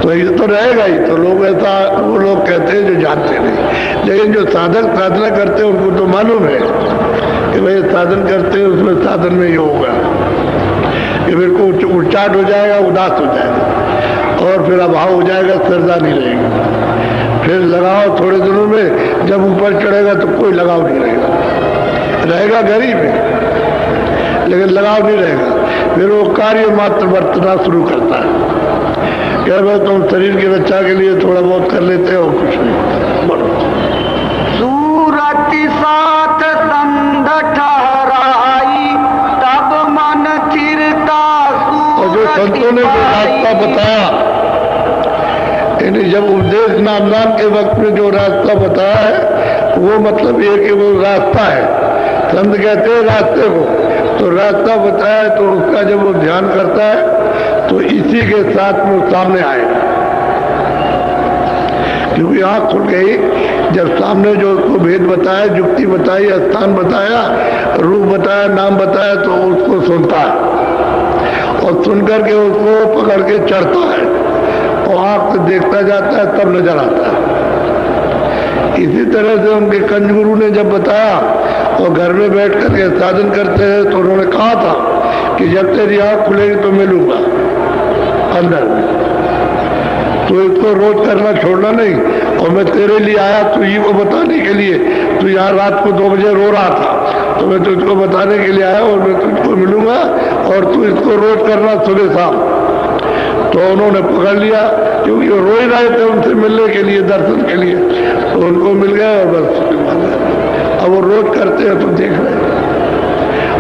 तो ये तो रहेगा ही। तो लोग ऐसा वो लोग कहते हैं जो जानते नहीं, लेकिन जो साधक साधना करते हैं उनको तो मालूम है कि भाई साधन करते हैं उसमें साधन में ये होगा कि फिर को उच्चाट हो जाएगा, उदास हो जाएगा और फिर अभाव हो जाएगा, श्रद्धा नहीं रहेगी। फिर लगाव थोड़े दिनों में जब ऊपर चढ़ेगा तो कोई लगाव नहीं रहेगा, रहेगा गरीब में लेकिन लगाव नहीं रहेगा। फिर वो कार्य मात्र बरतना शुरू करता है, क्या भाई तुम शरीर की रक्षा के लिए थोड़ा बहुत कर लेते हो, कुछ नहीं। बोलो सूरत साथ संध ठहराई तब मन चिरता। और जो संतों ने जो रास्ता बताया, यानी जब उपदेश नामदान के वक्त में जो रास्ता बताया है वो मतलब ये कि वो रास्ता है। संत कहते हैं रास्ते को, तो रास्ता बताया है तो उसका जब वो ध्यान करता है तो इसी के साथ में सामने आएगा, क्योंकि आँख खुल गई जब सामने जो उसको भेद बताया, जुक्ति बताई, स्थान बताया, रूप बताया, नाम बताया, तो उसको सुनता है और सुनकर के उसको पकड़ के चढ़ता है और आँख से देखता जाता है, तब नजर आता है। इसी तरह से उनके कंजगुरु ने जब बताया और घर में बैठ करके साधन करते हैं तो उन्होंने कहा था कि जब तेरी आँख खुलेगी तो मिलूंगा अंदर में, तो इसको रोज करना छोड़ना नहीं। और मैं तेरे लिए आया तुझी को बताने के लिए, तू यहाँ रात को 2 बजे रो रहा था तो मैं तुझको बताने के लिए आया और मैं तुझको मिलूंगा और तू इसको रोज करना सुबह शाम। तो उन्होंने पकड़ लिया, क्योंकि वो रो ही रहे थे उनसे मिलने के लिए, दर्शन के लिए, तो उनको मिल गए और बस अब वो रोज करते हैं तो देख रहे हैं।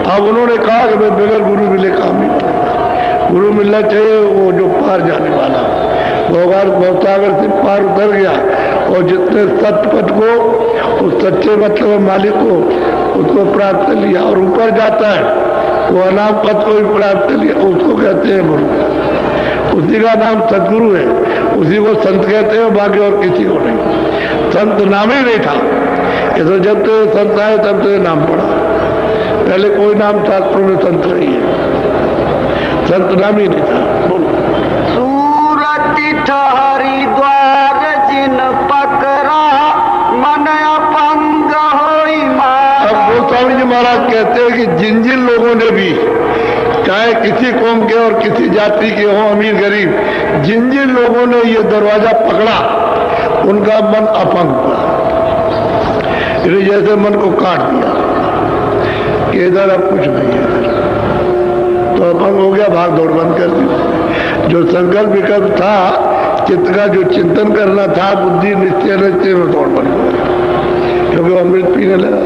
अब उन्होंने कहा कि मैं बगैर गुरु मिले काम नहीं करूँगा, गुरु मिलना चाहिए वो जो पार जाने वाला, भवसागर से पार उतर गया और जितने सत्य पथ को, उस सच्चे मतलब मालिक को, उसको प्राप्त कर लिया और ऊपर जाता है वो अनाम पथ को भी प्राप्त कर लिया, उसको कहते हैं गुरु। उसी का नाम सदगुरु है, उसी को संत कहते हैं, बाकी और किसी को नहीं। संत नाम ही नहीं था, ये तो जब तो संत आए तब तो ये नाम पड़ा, पहले कोई नाम शास्त्रों में संत नहीं है, संत नाम ही नहीं था। बोलो सूरत हरिद्वार जिन पकड़ा मन अपंग होई मारा। अब गोस्वामी जी महाराज कहते हैं कि जिन जिन लोगों ने भी, चाहे किसी कौम के और किसी जाति के हों, अमीर गरीब, जिन जिन लोगों ने ये दरवाजा पकड़ा उनका मन अपंग हुआ, जैसे मन को काट दिया कि इधर अब कुछ नहीं है, तो अपंग हो गया, भाग दौड़ बंद कर दी। जो संकल्प विकल्प था, चित्त का जो चिंतन करना था, बुद्धि निश्चय निश्चय में दौड़ बंद हो गई, क्योंकि वो अमृत पीने लगा,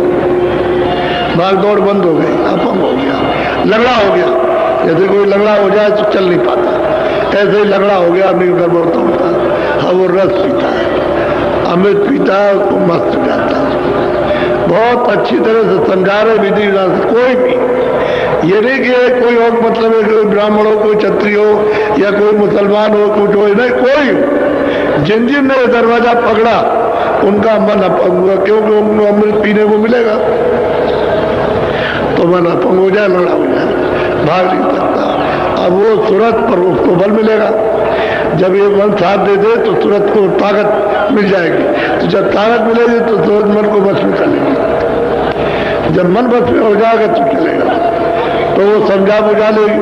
भाग दौड़ बंद हो गई, अपंग हो गया, लगड़ा हो गया। जैसे कोई लगड़ा हो जाए तो चल नहीं पाता, ऐसे ही लगड़ा हो गया, नहीं गड़बड़ तोड़ता है, वो रस पीता है, अमृत पीता है, उसको मस्त हो जाता है। बहुत अच्छी तरह से समझा रहे विधि विधान से। कोई भी ये नहीं कि कोई और मतलब है, कोई ब्राह्मण हो, कोई क्षत्रिय हो या कोई मुसलमान हो, कुछ हो, नहीं, कोई हो, जिन जिन ने दरवाजा पकड़ा उनका मन अपंग हुआ, क्योंकि उनको अमृत पीने को मिलेगा, तो मन अपंग हो जाए, लड़ा हो जाए, भाग नहीं सकता। अब वो तुरंत पर उसको बल मिलेगा, जब ये मन साथ दे दे तो तुरंत को ताकत मिल जाएगी, तो जब ताकत मिलेगी तो तुरंत मन को बस में कर लेगी, जब मन बस में हो जाएगा तो चलेगा, तो वो समझा बुझा लेगी।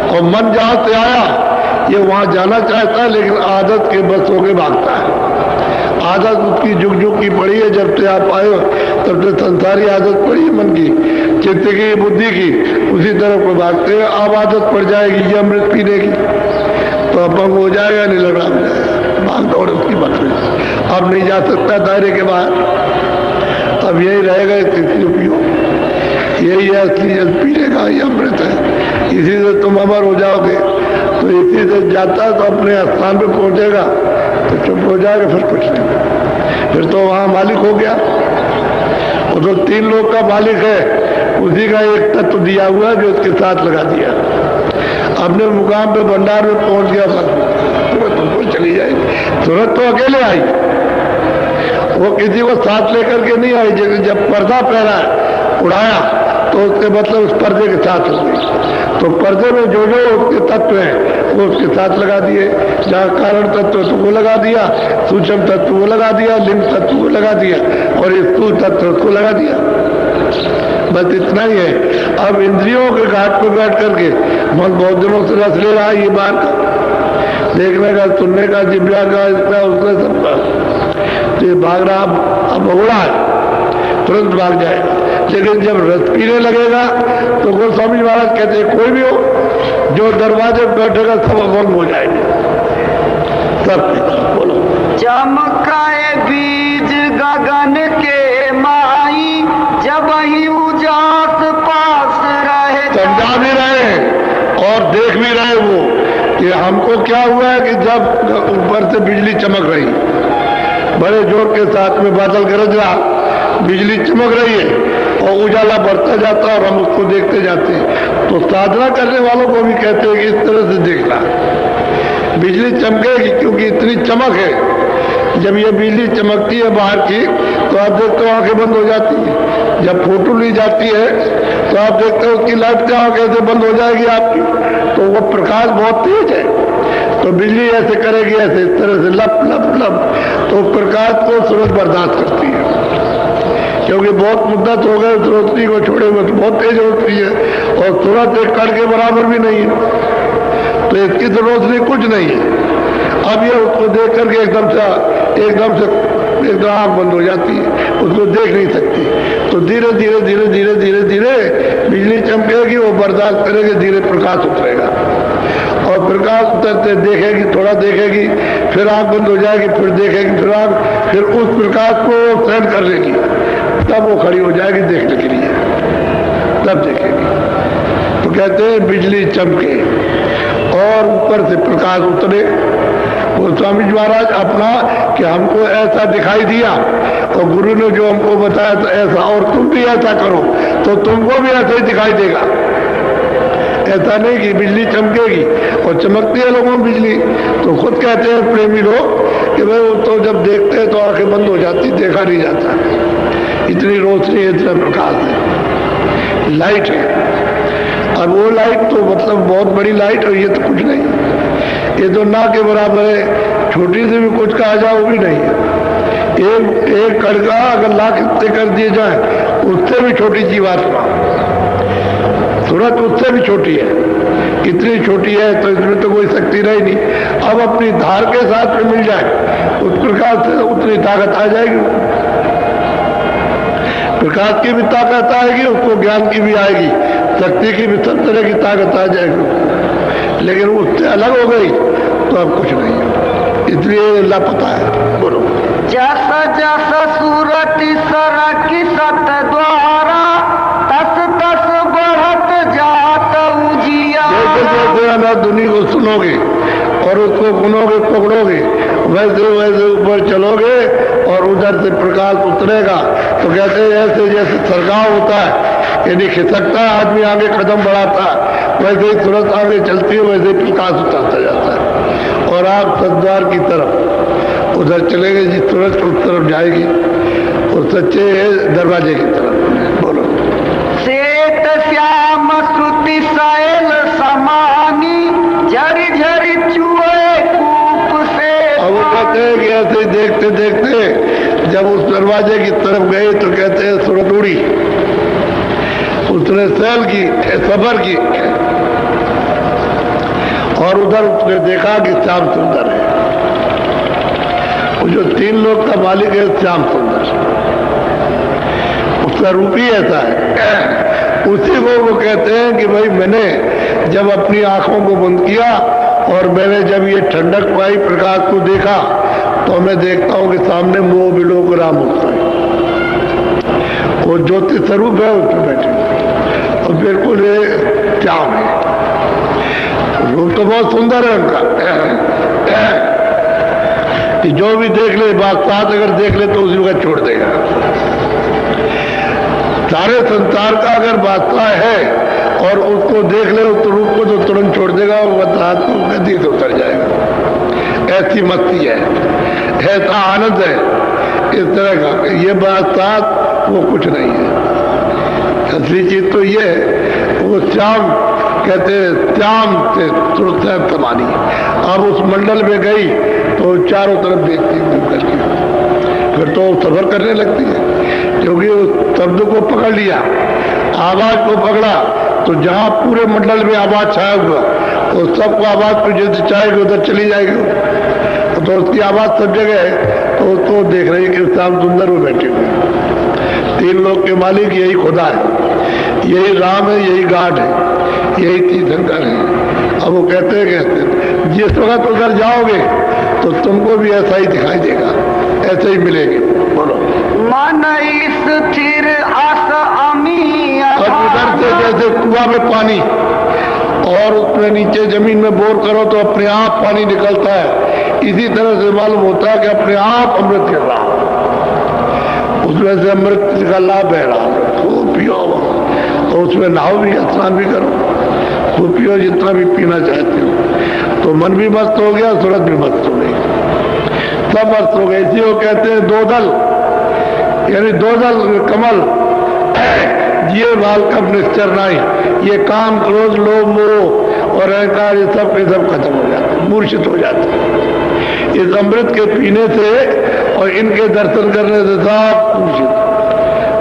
और मन जहां से आया ये वहां जाना चाहता है, लेकिन आदत के बस होके भागता है। आदत उसकी जुग जुग की पड़ी है, जब से आप आए हो तब से संसारी आदत पड़ी है मन की, चित्त की, बुद्धि की, उसी तरफ को भागते हैं। अब आदत पड़ जाएगी ये अमृत पीने की, तो अपंग हो जाएगा, नहीं लगड़ा हो जाएगा, भाग दौड़ उसकी बस में, अब नहीं जा सकता दायरे के बाहर, अब यही रहेगा, इसलिए पियो, यही है असली जल पीने का, ये अमृत है, इसी से तुम अमर हो जाओगे। तो इसी से जाता तो अपने स्थान पे पहुंचेगा तो चुप हो जाएगा, फिर कुछ नहीं, फिर तो वहां मालिक हो गया। वो तो 3 लोग का मालिक है, उसी का एक तत्व दिया हुआ है जो उसके साथ लगा दिया, अपने मुकाम पे भंडार में पहुंच गया, बस तुमको चली जाएगी। तुरंत तो अकेले आई, वो किसी को साथ लेकर के नहीं आई, जब पर्दा पहना उड़ाया तो उसके मतलब उस पर्दे के साथ हो गई। तो पर्दे में जो जो उसके तत्व हैं वो उसके साथ लगा दिए। जहाँ कारण तत्व तो वो लगा दिया, सूक्ष्म तत्व वो लगा दिया, लिंग तत्व वो लगा दिया, और ये स्थूल तत्व उसको लगा दिया। बस इतना ही है। अब इंद्रियों के घाट पर बैठ करके मन बहुत दिनों से रस ले रहा है ये बात का, देखने का, सुनने का, जिब्रा का, इसका उसका सबका, तो ये भाग रहा अब हो रहा है, तुरंत भाग जाएगा। लेकिन जब रस पीने लगेगा तो गोस्वामी महाराज कहते हैं कोई भी हो जो दरवाजे पर बैठेगा सब अभंग हो जाएंगे, सब। बोलो। चमकाए बीज गगन के माई, जब ही उजास पास रहे। समझा भी रहे और देख भी रहे वो कि हमको क्या हुआ है कि जब ऊपर से बिजली चमक रही, बड़े जोर के साथ में बादल गरज रहा, बिजली चमक रही है और उजाला बढ़ता जाता है और हम उसको देखते जाते हैं। तो साधना करने वालों को भी कहते हैं कि इस तरह से देखना, बिजली चमकेगी क्योंकि इतनी चमक है। जब ये बिजली चमकती है बाहर की तो आप देखते हो आंखें बंद हो जाती है। जब फोटो ली जाती है तो आप देखते हो उसकी लाइट क्या कैसे बंद हो जाएगी आपकी, तो वो प्रकाश बहुत तेज है। तो बिजली ऐसे करेगी, ऐसे इस तरह से लप लप लप, तो प्रकाश को सूरज बर्दाश्त करती है क्योंकि बहुत मुद्दत हो गए उस रोशनी को छोड़े हुए, तो बहुत तेज रोशनी है और सूरज एक कण के बराबर भी नहीं है, तो इसकी तो रोशनी कुछ नहीं है। अब ये उसको देख करके एकदम आंख बंद हो जाती है, उसको देख नहीं सकती। तो धीरे धीरे धीरे धीरे धीरे धीरे बिजली चमकेगी, वो बर्दाश्त करेगी, धीरे प्रकाश उतरेगा और प्रकाश उतरते देखेगी, थोड़ा देखेगी, फिर आंख बंद हो जाएगी, फिर देखेगी, फिर उस प्रकाश को सहन कर लेगी, तब वो खड़ी हो जाएगी देखने के लिए, तब देखेगी। तो कहते हैं बिजली चमके और ऊपर से प्रकाश उतरे। गोस्वामी महाराज अपना कि हमको ऐसा दिखाई दिया और गुरु ने जो हमको बताया तो ऐसा, और तुम भी ऐसा करो तो तुमको भी ऐसा ही दिखाई देगा। ऐसा नहीं कि बिजली चमकेगी और चमकती है लोगों में बिजली, तो खुद कहते हैं प्रेमी लोग कि भाई वो तो जब देखते हैं तो आंखें बंद हो जाती, देखा नहीं जाता, इतनी रोशनी है, इतना प्रकाश है, लाइट है। अब वो लाइट तो मतलब बहुत बड़ी लाइट है, ये तो कुछ नहीं, ये तो ना के बराबर है, छोटी से भी कुछ कहा जाए वो भी नहीं है। एक कड़का अगर लाख हिस्से कर दिए जाए उससे भी छोटी जीवात्मा, सूरत उससे भी छोटी है, कितनी छोटी है, तो इसमें तो कोई शक्ति रही नहीं। अब अपनी धार के साथ में मिल जाए उस प्रकाश से उतनी ताकत आ जाएगी, प्रकाश की भी ताकत आएगी, उसको ज्ञान की भी आएगी, शक्ति की भी सब तरह की ताकत आ जाएगी। लेकिन उससे अलग हो गई तो अब कुछ नहीं है, इसलिए लापता है। बोलो। जस जस सूरत सरक सत द्वारा, तस तस बढ़त जात उजिया। जैसे जैसे अनाथ धुनी को सुनोगे और उसको गुनोगे, पकड़ोगे, वैसे वैसे ऊपर चलोगे और उधर से प्रकाश उतरेगा। तो कहते हैं ऐसे जैसे सरगाव होता है, यदि खिसकता है आदमी आगे कदम बढ़ाता है, वैसे ही तुरंत आगे चलती है, वैसे ही प्रकाश उतरता जाता है और आप सद्वार की तरफ उधर चलेंगे, जिस तुरंत उस तरफ जाएगी और सच्चे दरवाजे की तरफ। बोलो। श्वेत श्याम श्रुति शैल समानी, झरी झरी चुए कूप से। अब वो कहते हैं कि ऐसे देखते देखते जब उस दरवाजे की तरफ गए तो कहते हैं सूरत उड़ी, उसने सैल की, सफर की और उधर उसने देखा कि श्याम सुंदर है। वो जो 3 लोग का मालिक है श्याम सुंदर, उसका रूप ही ऐसा है। उसी को वो कहते हैं कि भाई मैंने जब अपनी आंखों को बंद किया और मैंने जब ये ठंडक पाई, प्रकाश को देखा, तो मैं देखता हूं कि सामने मोह विलोक राम होता है, वो ज्योति स्वरूप है उसमें बैठे और बिल्कुल ये श्याम है, रूप तो बहुत सुंदर है उनका। कि जो भी देख ले, बात अगर देख ले तो उसी का छोड़ देगा। सारे संसार का अगर बादशाह है और उसको देख ले उस रूप को तो तुरंत छोड़ देगा और वह रात को गद्दी से उतर जाएगा। ऐसी मस्ती है, ऐसा आनंद है इस तरह का। ये बादशाह वो कुछ नहीं है, असली चीज तो ये है, वो श्याम कहते हैं श्याम से सुरसैब समानी। अब उस मंडल में गई तो चारों तरफ देखती करके, फिर तो सफर करने लगती है, क्योंकि उस शब्द को पकड़ लिया, आवाज को पकड़ा, तो जहां पूरे मंडल में आवाज छाया हुआ तो सबको आवाज को जैसे चाहेगी उधर चली जाएगी। तो उसकी आवाज सब जगह है, तो उसको देख रही कि श्याम सुंदर वो बैठे हुए। तीन लोग के मालिक यही खुदा है, यही राम है, यही गाड है, यही तीर्थंकर है। अब वो कहते जिस वक्त उधर जाओगे तो तुमको भी ऐसा ही दिखाई देगा, ऐसे ही मिलेंगे। बोलो मन स्थिर आस अमी। अब उधर से जैसे कुआं में पानी और उसमें नीचे जमीन में बोर करो तो अपने आप पानी निकलता है, इसी तरह से मालूम होता है कि अपने आप अमृत गिर रहा, उसमें से अमृत का लाभ बह रहा, खूब पियो। तो उसमें नहाओ भी, स्नान भी करो, खूब पियो जितना भी पीना चाहते हो। तो मन भी मस्त हो गया, सूरत भी मस्त हो गई, सब मस्त हो गए। इसी को कहते हैं दो दल, यानी दो दल कमल जिये बाल कब निश्चर नहीं। ये काम, क्रोध, लोभ, मोह और अहंकार, ये सब के सब खत्म हो जाते, मूर्छित हो जाते इस अमृत के पीने से और इनके दर्शन करने से। सब मूर्छित,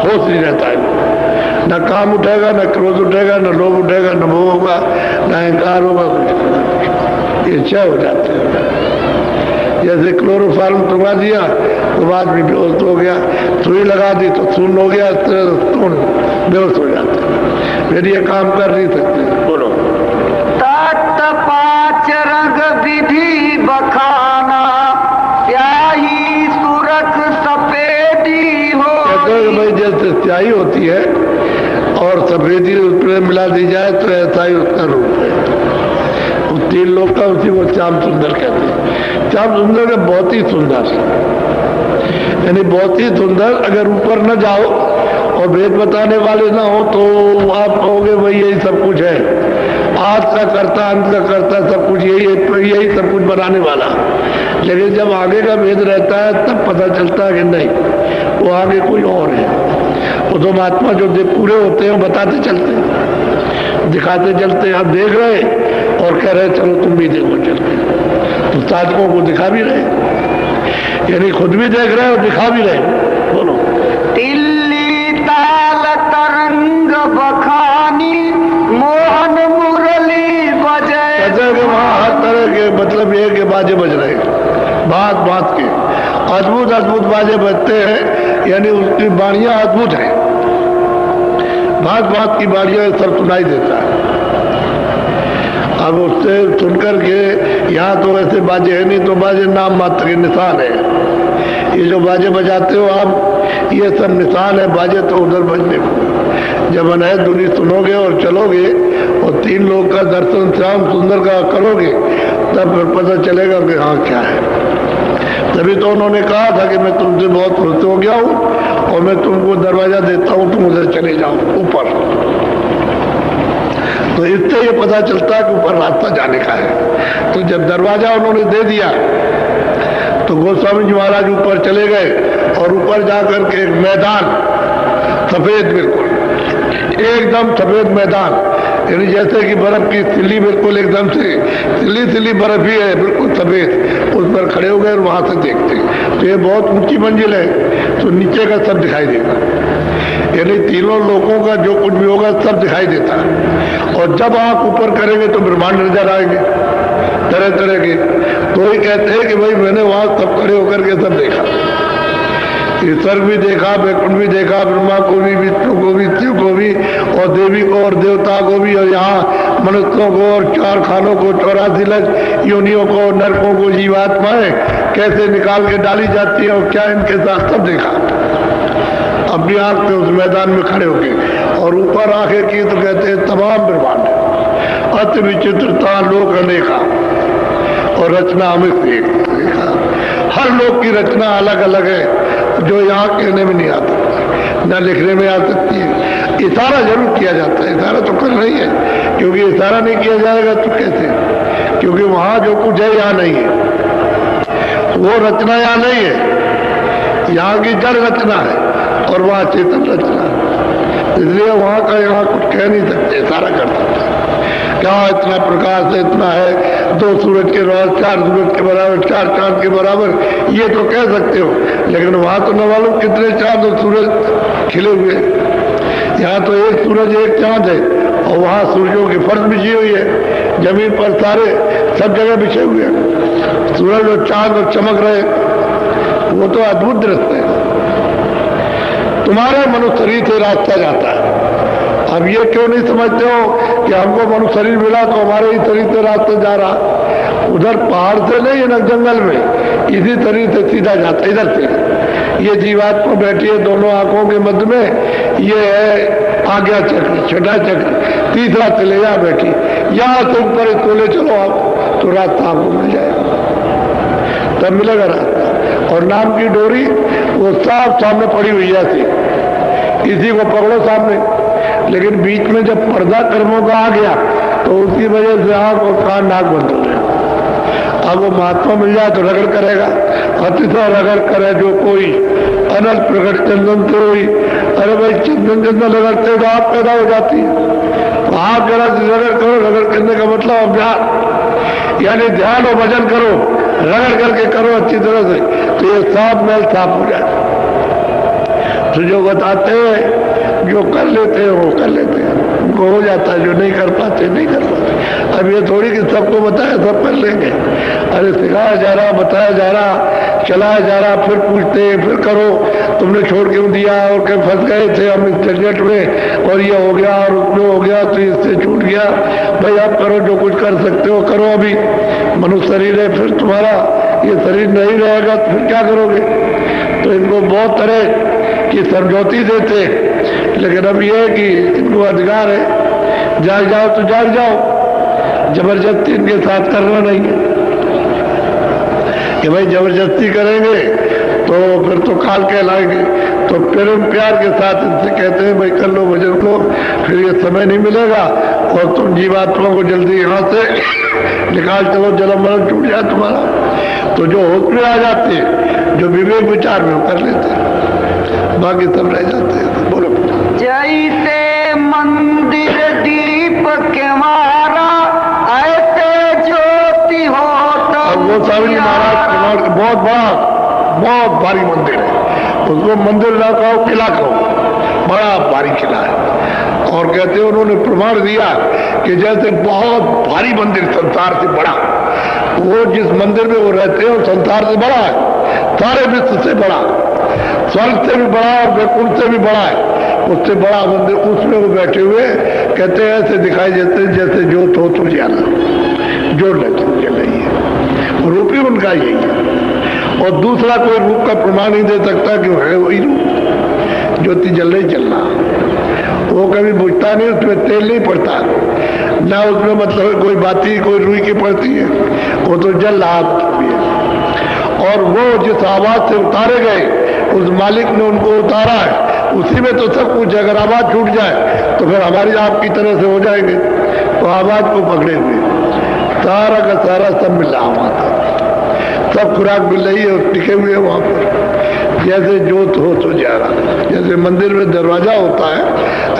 होश नहीं रहता है, न काम उठेगा, न क्रोध उठेगा, न लोभ उठेगा, न मोह होगा, न अहंकार होगा, कुछ ये क्षय हो जाते हैं। जैसे क्लोरोफार्म टंगा दिया तो बाद में बेहोश हो गया, सुई लगा दी तो सुन्न हो गया, बेहोश हो जाते हैं, फिर ये काम कर नहीं सकते। बोलो तत् पांच रंग विधि बखाना, स्याही सुरख सफेदी हो। कहते हैं भाई जैसे स्याही होती है और सफेदी उसमें मिला दी जाए तो ऐसा ही उसका रूप है। उस तीन लोग का उसी को श्याम सुंदर कहते हैं। श्याम सुंदर का बहुत ही सुंदर, यानी बहुत ही सुंदर। अगर ऊपर न जाओ और भेद बताने वाले ना हो तो आप कहोगे भाई यही सब कुछ है, आज का करता, अंत का करता, सब कुछ यही है, यही सब कुछ बनाने वाला। लेकिन जब आगे का भेद रहता है तब पता चलता है कि नहीं, वो आगे कोई और है। वो तो महात्मा जो पूरे होते हैं बताते चलते हैं, दिखाते चलते हैं। आप देख रहे और कह रहे चलो तुम भी देखो चलते, तो साधकों को दिखा भी रहे, यानी खुद भी देख रहे और दिखा भी रहे। बोलो तिल्ली ताल तरंग बखानी, मोहन मुरली बजे। वहाँ हर तरह के, मतलब ये कि बाजे बज रहे, बात बात के अद्भुत अद्भुत बाजे बजते हैं, यानी उसकी बाणियां अद्भुत हैं, बात बात की बाणियां सब सुनाई देता है। अब उससे सुनकर के यहाँ तो वैसे बाजे है नहीं, तो बाजे नाम मात्र के निशान है। ये जो बाजे बजाते हो आप, ये सब निशान है, बाजे तो उधर बजने को। जब अनहद धुनी सुनोगे और चलोगे और तीन लोग का दर्शन श्याम सुंदर का करोगे तब फिर पता चलेगा कि हाँ क्या है। तभी तो उन्होंने कहा था कि मैं तुमसे बहुत खुश हो गया हूँ और मैं तुमको दरवाजा देता हूँ, तुम उधर चले जाओ ऊपर। तो इससे ये पता चलता है कि ऊपर रास्ता जाने का है। तो जब दरवाजा उन्होंने दे दिया तो गोस्वामी जी महाराज ऊपर चले गए और ऊपर जाकर के एक मैदान, सफेद, बिल्कुल एकदम सफेद मैदान, यानी जैसे कि बर्फ की सिल्ली, बिल्कुल एकदम से सिल्ली सिल्ली बर्फ ही है, बिल्कुल सफेद। उस पर खड़े हो गए और वहां से देखते, तो ये बहुत ऊंची मंजिल है, तो नीचे का सब दिखाई देगा, यानी तीनों लोगों का जो कुछ भी होगा सब दिखाई देता है। और जब आप ऊपर करेंगे तो ब्रह्मांड नजर आएंगे तरह तरह के। तो ही कहते हैं कि भाई मैंने वहां सब खड़े होकर के सब देखा, स्वर्ग भी देखा, वैकुंठ भी देखा, ब्रह्मा को भी, विष्णु को भी, शिव को भी, और देवी को और देवता को भी, और यहाँ मनुष्यों को और चार खानों को, 84 लाख योनियों को, नरकों को, जीवात्माएं कैसे निकाल के डाली जाती है और क्या इनके साथ सब देखा अपनी आंख में उस मैदान में खड़े होके। और ऊपर आंखें की तो कहते हैं तमाम ब्रह्मांड, अति विचित्रता, लोक अनेका और रचना हमें देखा। हर लोक की रचना अलग अलग है जो यहाँ कहने में नहीं आता, न लिखने में आ सकती है। इशारा जरूर किया जाता है, इशारा तो कर रही है, क्योंकि इशारा नहीं किया जाएगा तो कैसे, क्योंकि वहां जो कुछ है यहाँ नहीं है, वो रचना यहाँ नहीं है, यहाँ की जड़ रचना है और वहां चेतन रचना है। इसलिए वहां का यहाँ कुछ कह नहीं सकते, सारा कर सकते। क्या इतना प्रकाश है, इतना है, 2 सूरज के बराबर, 4 सूरज के बराबर, 4 चांद के बराबर, ये तो कह सकते हो। लेकिन वहां तो न मालूम कितने चांद और सूरज खिले हुए। यहाँ तो एक सूरज एक चांद है, और वहां सूरजों की फर्श बिछी हुई है, जमीन पर सारे सब जगह बिछे हुए हैं, सूरज और चांद और चमक रहे। वो तो अद्भुत दृश्य है। तुम्हारे मनुष्य शरीर से रास्ता जाता है। अब ये क्यों नहीं समझते हो कि हमको मनुष्य शरीर मिला तो हमारे ही शरीर से रास्ता जा रहा? उधर पहाड़ से नहीं है ना, जंगल में, इसी शरीर से सीधा जाता, इधर से। ये जीवात्मा बैठी है दोनों आंखों के मध्य में, ये है आज्ञा चक्र, छठा चक्र, तीसरा चले यहाँ बैठी। यहाँ से ऊपर तोले चलो आप तो रास्ता आपको मिल जाएगा, तब मिलेगा रास्ता। और नाम की डोरी वो साफ सामने पड़ी हुई है, ऐसी, इसी को पकड़ो सामने। लेकिन बीच में जब पर्दा कर्मों का आ गया तो उसकी वजह से आंख और कान नाक बंद हो गए। अब वो महात्मा मिल जाए तो रगड़ करेगा, अतिशय रगड़ करे जो कोई अनल प्रकट चंदन से हुई। अरे भाई चंदन चंदन रगड़ते तो आप पैदा हो जाती है। आप जरा रगड़ करो, रगड़ करने का मतलब अभ्यास, यानी ध्यान और भजन करो, रगड़ करके करो अच्छी तरह से, तो ये साफ मैल साफ हो जाए। तो जो बताते हैं, जो कर लेते हैं वो कर लेते हैं, उनको हो जाता है, जो नहीं कर पाते नहीं कर पाते। अब ये थोड़ी कि सबको बताया सब कर लेंगे। अरे सिखाया जा रहा, बताया जा रहा, चलाया जा रहा, फिर पूछते हैं, फिर करो, तुमने छोड़ क्यों दिया, और कहीं फंस गए थे हम इस झंझट में, और ये हो गया और उसमें हो गया तो इससे छूट गया। भाई आप करो, जो कुछ कर सकते हो करो। अभी मनुष्य शरीर है, फिर तुम्हारा ये शरीर नहीं रहेगा तो फिर क्या करोगे? तो इनको बहुत तरह की समझौती देते, लेकिन अब यह है कि इनको अधिकार है, जाग जाओ तो जाग जाओ, जबरदस्ती इनके साथ करना नहीं है कि भाई जबरदस्ती करेंगे तो फिर तो काल कहलाएंगे। तो प्रेम प्यार के साथ इनसे कहते हैं भाई कर लो, भजन लो, फिर ये समय नहीं मिलेगा और तुम जीवात्मा को जल्दी यहाँ से निकाल चलो, जन्म मरण छूट जाए तुम्हारा। तो जो होश में आ जाते हैं, जो विवेक विचार में कर लेते हैं, बाकी सब रह जाते हैं। बोलो। जैसे मंदिर दीप के मारा ऐसे ज्योति हो तो। वो स्वामी महाराज के बहुत भारी मंदिर है, उसको मंदिर ना कहो, किला कहो, बड़ा भारी किला है। और कहते हैं उन्होंने प्रमाण दिया कि जैसे बहुत भारी मंदिर संसार से बड़ा, वो जिस मंदिर में वो रहते हैं संसार से बड़ा है, सारे विश्व से बड़ा, स्वर्ग से भी बड़ा और वैकुंठ से भी बड़ा है। उससे बड़ा मंदिर, उसमें वो बैठे हुए कहते हैं ऐसे दिखाई देते हैं जैसे ज्योत हो तो ज्यादा जोड़ जल रही है, रूप ही उनका यही है। और दूसरा कोई रूप का प्रमाण नहीं दे सकता कि है वही रूप, ज्योति जल रही चलना। वो कभी बुझता नहीं, उसमें तेल नहीं पड़ता ना, उसमें मतलब कोई बाती कोई रुई की पड़ती है, वो तो जल रहा है। और वो जिस आवाज से उतारे गए उस मालिक ने उनको उतारा है, उसी में तो सब कुछ। अगर आवाज छूट जाए तो फिर हमारी आपकी तरह से हो जाएंगे। तो आवाज को पकड़े हुए सारा का सारा सब मिल रहा, वहां सब खुराक मिल रही है और टिके हुए वहां पर, जैसे जोत हो तो जा रहा। जैसे मंदिर में दरवाजा होता है,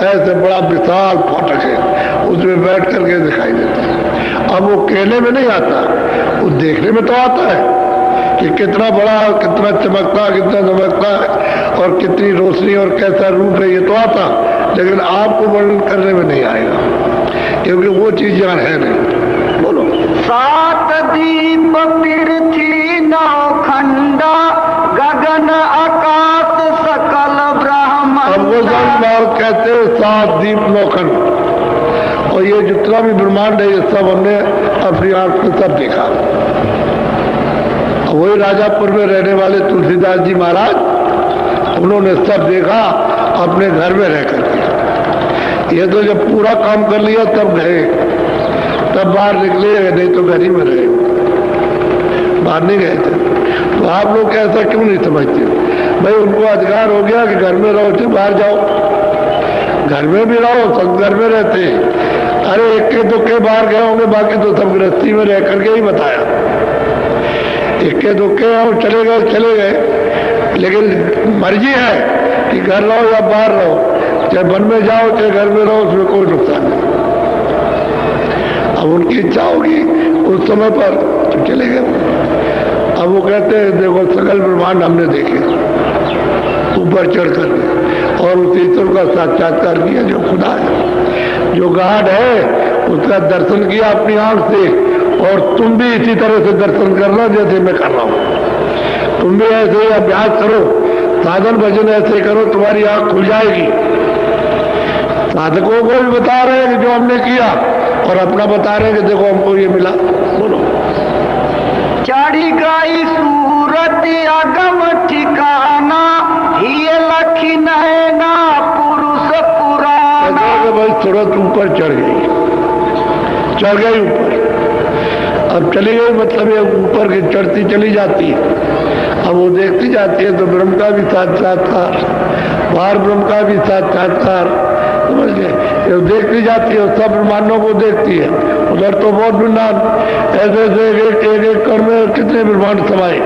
ऐसे बड़ा विशाल फाटक है, उसमें बैठ करके दिखाई देता है। अब वो कहने में नहीं आता, वो देखने में तो आता है कि कितना बड़ा, कितना चमकता, कितना चमकता है और कितनी रोशनी और कैसा रूप है, ये तो आता, लेकिन आपको वर्णन करने में नहीं आएगा क्योंकि वो चीज यहाँ है नहीं। बोलो। 7 दीप पृथ्वी नौखंडा गगन आकाश सकल ब्रह्मांड। अब वो कहते हैं 7 दीप नौखंड, और ये जितना भी ब्रह्मांड है ये सब हमने अपनी आंख से सब देखा। वही राजापुर में रहने वाले तुलसीदास जी महाराज, उन्होंने सब देखा अपने घर में रह करके। ये तो जब पूरा काम कर लिया तब गए, तब बाहर निकले, नहीं तो घर ही में रहे, बाहर नहीं गए थे। तो आप लोग ऐसा क्यों नहीं समझते? भाई उनको अधिकार हो गया कि घर में रहो, तो बाहर जाओ, घर में भी रहो, सब घर में रहते हैं। अरे एक के दो के बाहर गए होंगे, बाकी तो सब गृहस्थी में रह करके ही बताया। इक्के दुक्के और चले गए, लेकिन मर्जी है कि घर रहो या बाहर रहो। चाहे वन में जाओ चाहे घर में रहो, उसमें कोई नुकसान नहीं। अब उनकी इच्छा होगी उस समय पर तो चले गए। अब वो कहते हैं देखो सकल ब्रह्मांड हमने देखे ऊपर चढ़कर, और उस ईश्वर का साक्षात्कार किया जो खुदा है, जो गॉड है, उसका दर्शन किया अपनी आंख से। और तुम भी इसी तरह से दर्शन करना जैसे मैं कर रहा हूं। तुम भी ऐसे ही अभ्यास करो, साधन भजन ऐसे करो, तुम्हारी आंख खुल जाएगी। साधकों को भी बता रहे हैं कि जो हमने किया, और अपना बता रहे हैं कि देखो हमको ये मिला। बोलो। चढ़ी गई सूरत अगम ठिकाना, ये लखी नैना पुरुष पुराना। भाई सूरत ऊपर चढ़ गई ऊपर, अब चली गई मतलब ये ऊपर की चढ़ती चली जाती है। अब वो देखती जाती है तो ब्रह्म का भी साक्षात्कार, बाहर ब्रह्म का भी साक्षात्कार, समझ गए। ये देखती जाती है, सब ब्रह्मांडों को देखती है। उधर तो बहुत ब्रह्मांड ऐसे ऐसे एक कण में कितने ब्रह्मांड समाये,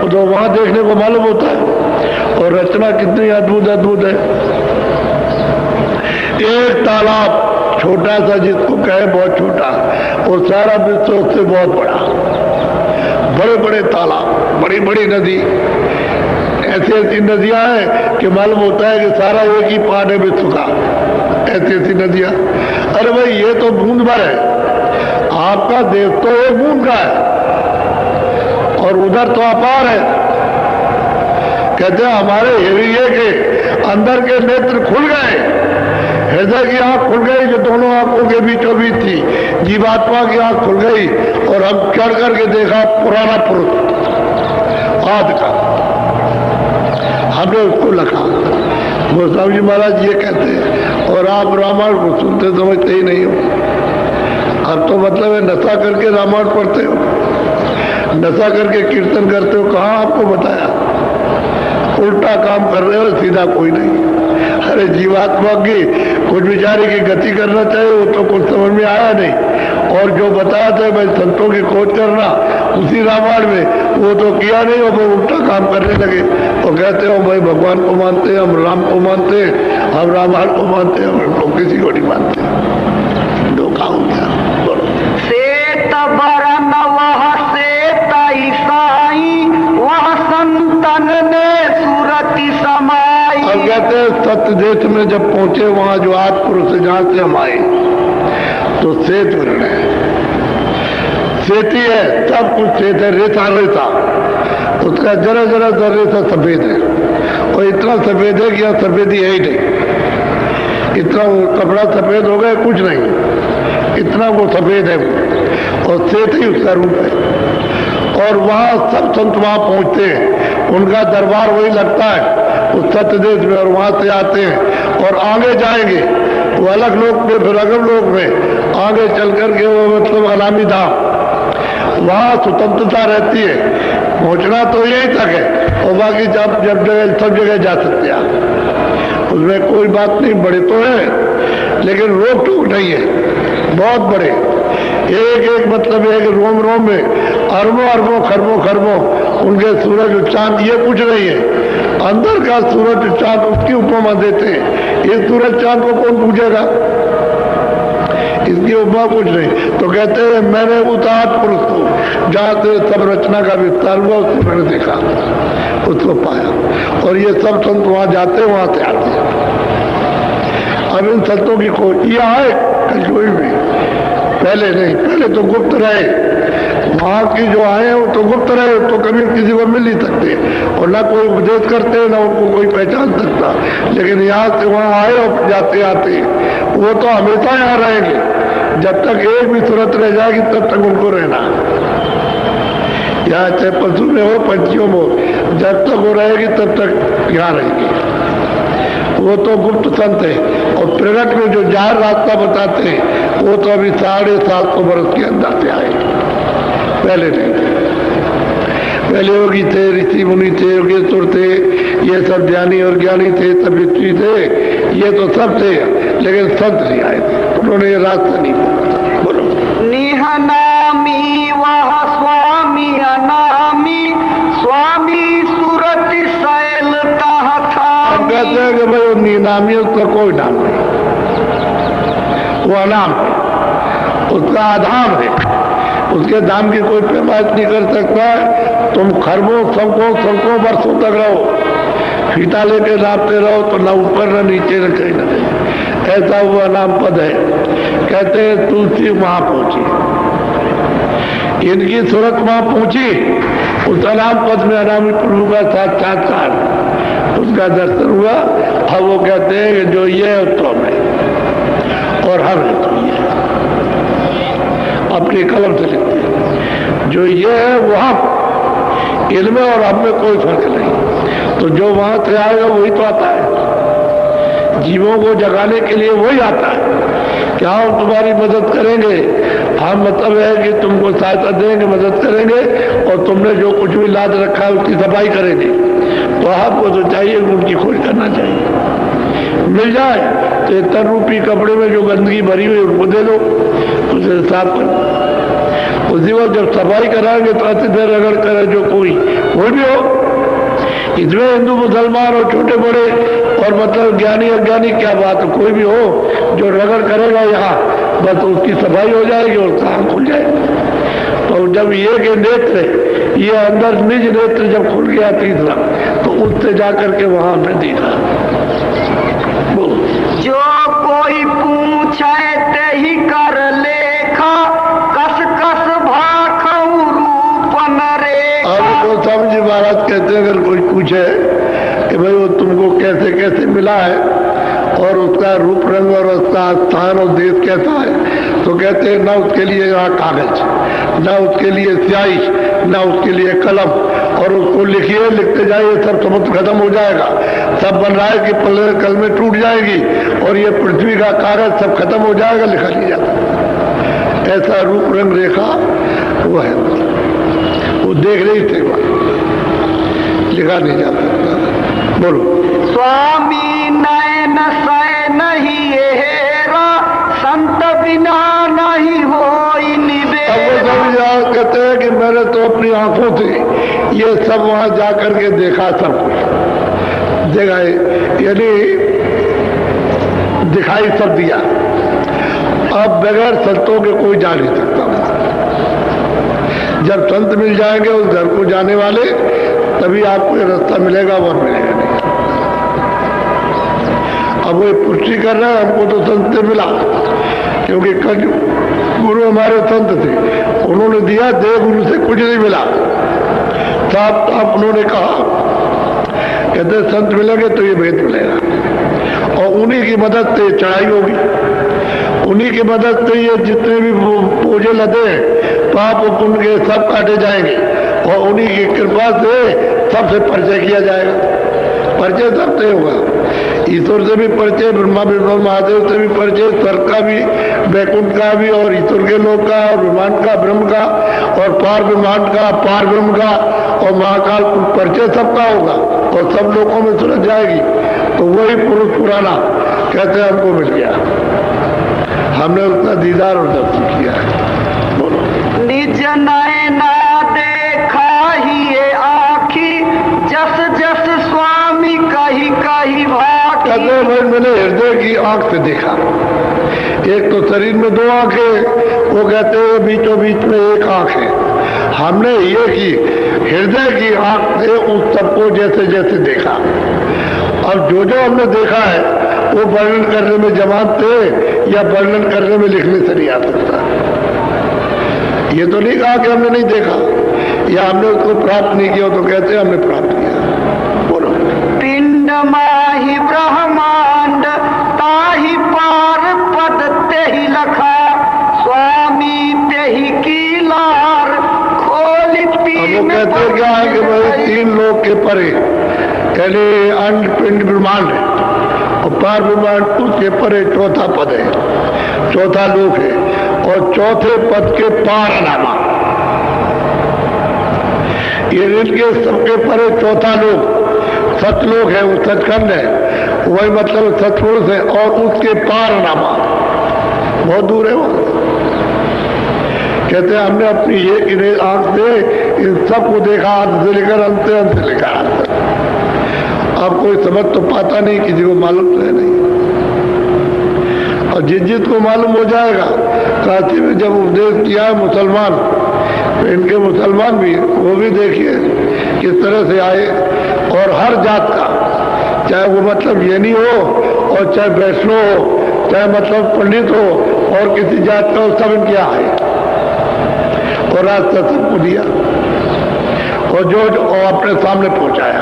वो तो वहां देखने को मालूम होता है। और रचना कितनी अद्भुत अद्भुत है। एक तालाब छोटा सा जिसको कहे बहुत छोटा, और सारा विश्व उससे बहुत बड़ा। बड़े बड़े तालाब, बड़ी बड़ी नदी, ऐसी ऐसी नदियां हैं कि मालूम होता है कि सारा एक ही पार है विश्व का। ऐसी ऐसी नदियां, अरे भाई ये तो बूंद भर है, आपका देश तो एक बूंद का है, और उधर तो अपार है। कहते हैं हमारे हृदय के अंदर के नेत्र खुल गए, हृदय की आंख खुल गई जो दोनों आंखों के बीचों बीच थी, जीवात्मा की आंख खुल गई, और हम चढ़ करके देखा पुराना पुरुष आदि का, हमने उसको लिखा। गोस्वामी जी महाराज ये कहते हैं, और आप रामायण को सुनते समझते ही नहीं हो। अब तो मतलब है नशा करके रामायण पढ़ते हो, नशा करके कीर्तन करते हो। कहाँ आपको बताया, उल्टा काम कर रहे हो, सीधा कोई नहीं। अरे जीवात्मा की कुछ विचारी की गति करना चाहिए, वो तो कुछ समझ में आया नहीं। और जो बताया था भाई संतों की खोज करना उसी रामायण में, वो तो किया नहीं, वो उल्टा काम करने लगे। और कहते हो भाई भगवान को मानते हैं, हम राम को मानते हैं, हम रामायण को मानते हैं, हम लोग किसी को नहीं मानते। धोखा हो गया। बोलो। श्वेत बरन वह श्वेत ईसाई, वह संतन ने सूरति समाई। अब कहते हैं सत्य देश में जब पहुंचे, वहां जो आद पुरुष जहां से हम आए, तो श्वेत वर्ण है, श्वेती है, सब कुछ श्वेत है, रेता रेता, उसका जरा जरा सा रेता सफेद है, और इतना सफेद है कि यहाँ सफेदी है ही नहीं। इतना वो कपड़ा सफेद हो गया कुछ नहीं, इतना वो सफेद है वो, और श्वेत ही उसका रूप है। और वहां सब संत वहां पहुंचते हैं, उनका दरबार वही लगता है उस सत्य देश में, और वहां से आते हैं और आगे जाएंगे वो अलग लोक में, फिर अगम लोक में आगे चल करके वो मतलब अनामी धाम, वहां स्वतंत्रता रहती है। पहुंचना तो यही तक है, और बाकी जब जगह सब जगह जा सकते हैं आप, उसमें कोई बात नहीं। बड़े तो है लेकिन रोक टोक नहीं है, बहुत बड़े। एक एक मतलब है कि रोम रोम में अरबों अरबों खरबों खरबों उनके सूरज चांद, ये कुछ नहीं है। अंदर का सूरज चांद उसकी उपमा देते हैं, इस सूरज चांद को कौन पूछेगा, इसकी उपमा कुछ नहीं। तो कहते हैं मैंने उतार पुरुष को जहां से सब रचना का विस्तार हुआ उसको मैंने देखा, उसको पाया। और ये सब संत वहां जाते हैं, वहां से आते हैं। अब इन संतों की खोज ये आए कलयुग में, पहले नहीं, पहले तो गुप्त रहे। वहां की जो आए हैं वो तो गुप्त रहे, तो कभी किसी को मिल नहीं सकते, और ना कोई उपदेश करते ना उनको कोई पहचान सकता। लेकिन यहाँ से वहां आए और जाते आते वो तो हमेशा यहाँ रहेंगे, जब तक एक भी सूरत रह जाएगी तब तक उनको रहना। यहाँ चाहे पशु में हो पंछियों में हो, जब तक वो रहेगी तब तक यहाँ रहेगी। वो तो गुप्त संत है, और प्रगट में जो जाहिर रास्ता बताते हैं वो तो अभी 750 वर्ष के अंदर से आए, पहले नहीं। पहले योगी थे, ऋषि मुनि थे, योगेश्वर थे, ये सब ज्ञानी और ज्ञानी थे, सब ऋषि थे, ये तो सब थे, लेकिन संत नहीं आए थे, उन्होंने ये रास्ता नहीं बोला। बोलो। निहनामी वह स्वामी अनामी, स्वामी सूरत शैल तह था। अब कहते हैं कि भाई वो नीनामी, उसका कोई नाम नहीं, वो अनाम है, उसका आधाम है, उसके दाम की कोई पैमाइश नहीं कर सकता है। तुम खरबों सौकों वर्षों तक रहो, फीता लेके नापते रहो तो ना ऊपर ना नीचे न कहीं न कहीं, ऐसा वो अनाम पद है। कहते हैं तुलसी वहां पहुंची, इनकी सूरत वहां पहुंची, उस अनाम पद में अनामी प्रभु का साक्षात्कार, उसका दर्शन हुआ। अब वो कहते हैं कि जो ये है तो हम है और हम है तो ये, अपनी कलम से लिखते हैं, जो ये है वो हम, इनमें और हम में कोई फर्क नहीं। तो जो वहां से आएगा वही तो आता है, जीवों को जगाने के लिए वही आता है। क्या हम तुम्हारी मदद करेंगे, हम मतलब है कि तुमको सहायता देंगे, मदद करेंगे, और तुमने जो कुछ भी लाद रखा है उसकी सफाई करेंगे। तो आपको तो चाहिए उनकी खोज करना चाहिए, मिल जाए तो तन रूपी कपड़े में जो गंदगी भरी हुई उनको दे दो, उसे साफ कर। उसी वक्त जब सफाई कराएंगे तो अच्छी तरह रगड़ कर, जो कोई भी हो, इसमें हिंदू मुसलमान और छोटे बड़े और मतलब ज्ञानी अज्ञानी क्या बात है, कोई भी हो जो रगड़ करेगा यहाँ, बस उसकी सफाई हो जाएगी और काम खुल जाएगा। तो जब ये के नेत्र, ये अंदर निज नेत्र जब खुल गया तीसरा, तो उससे जाकर के वहां हमने देखा। जो कोई पूछे ते ही कर लेखा, कस कस भाखऊ रूपन रेखा। अब तो समझी महाराज कहते हैं, अगर कोई पूछे कि भाई वो तुमको कैसे कैसे मिला है और उसका रूप रंग और उसका स्थान और देश कैसा है, तो कहते हैं ना उसके लिए यहाँ कागज, ना उसके लिए स्याही, ना उसके लिए कलम, और उसको लिखिए, लिखते जाइए, सब समझ खत्म हो जाएगा। सब बन रहा है कि पल्ले कलमें टूट जाएगी और ये पृथ्वी का कागज सब खत्म हो जाएगा, लिखा नहीं जाता। ऐसा रूप रंग रेखा वो है, वो देख रही थे, लिखा नहीं जाता। बोलो। स्वामी नयन सय नहीं हेरा, संत बिना नहीं होई निबेरा। अब वो समझ कहते हैं कि मैंने तो अपनी आंखों से ये सब वहां जाकर के देखा, सब कुछ देखा, यानी दिखाई सब दिया। अब बगैर संतों के कोई जा नहीं सकता। जब संत मिल जाएंगे उस घर को जाने वाले, तभी आपको ये रास्ता मिलेगा, और मिलेगा नहीं। अब वो पुष्टि कर रहे हैं, हमको तो संत से मिला, क्योंकि कल गुरु हमारे संत थे, उन्होंने दिया, देव गुरु से कुछ नहीं मिला। साफ साफ उन्होंने कहा, कहते संत मिलेंगे तो ये भेद मिलेगा, और उन्हीं की मदद से चढ़ाई होगी, उन्हीं की मदद से ये जितने भी पूजे लदे पाप पुण्य के सब काटे जाएंगे, और उन्हीं की कृपा से सबसे परिचय किया जाएगा। परिचय सबसे होगा, ईश्वर से भी परिचय, ब्रह्मा विष्णु महादेव से भी परिचय, स्वर्ग का भी, वैकुंठ का भी, और ईश्वर के लोक का, और ब्रह्मांड का ब्रह्म का, और पार ब्रह्मांड का, पार ब्रह्म का, और महाकाल परिचय सबका होगा, और सब लोगों में सुलझ जाएगी। तो वही पुरुष पुराना कहते हैं हमको मिल गया, हमने उसका दीदार और दर्शन किया। बोलो। निज नयना देखा ही ये आखी, जस जस स्वामी कही कही भाखी। कहते हैं भाई मैंने हृदय की आंख से देखा। एक तो शरीर में दो आंखें, वो कहते हैं बीचों बीच में एक आंख है। हमने ये की हृदय की आंख से उस सबको जैसे जैसे देखा। अब जो जो हमने देखा है वो वर्णन करने में जमात थे या वर्णन करने में लिखने से नहीं आ सकता। ये तो नहीं कहा कि हमने नहीं देखा या हमने उसको प्राप्त नहीं किया, तो कहते हैं हमने प्राप्त किया। बोलो। पिंड माही ब्रह्मांड ताही पार पद तेहि लखा, स्वामी तेहि की लार खोली तीन। वो कहते क्या है कि भाई तीन लोग के परे, पहले अंड पिंड ब्रह्मांड है और पार ब्रह्मांड उसके परे चौथा पद है, चौथा लोक है, और चौथे पद के पार नामा, ये इनके सबके परे चौथा लोक सतलोक है, वो सचखंड है, वही मतलब सतपुरुष है, और उसके पार नामा बहुत दूर है वो। कहते हैं हमने अपनी ये इन्हें आंख से इन सबको देखा, अंत से लेकर अंत से लेकर। अब कोई समझ तो पाता नहीं, किसी को मालूम तो है नहीं। और जिस को मालूम हो जाएगा, काशी में जब उपदेश किया है मुसलमान, तो इनके मुसलमान भी, वो भी देखिए किस तरह से आए। और हर जात का, चाहे वो मतलब यनी हो और चाहे वैष्णव हो, चाहे मतलब पंडित हो और किसी जात का हो, सब इनके आए और रास्ता सबको दिया और जो अपने सामने पहुंचाया।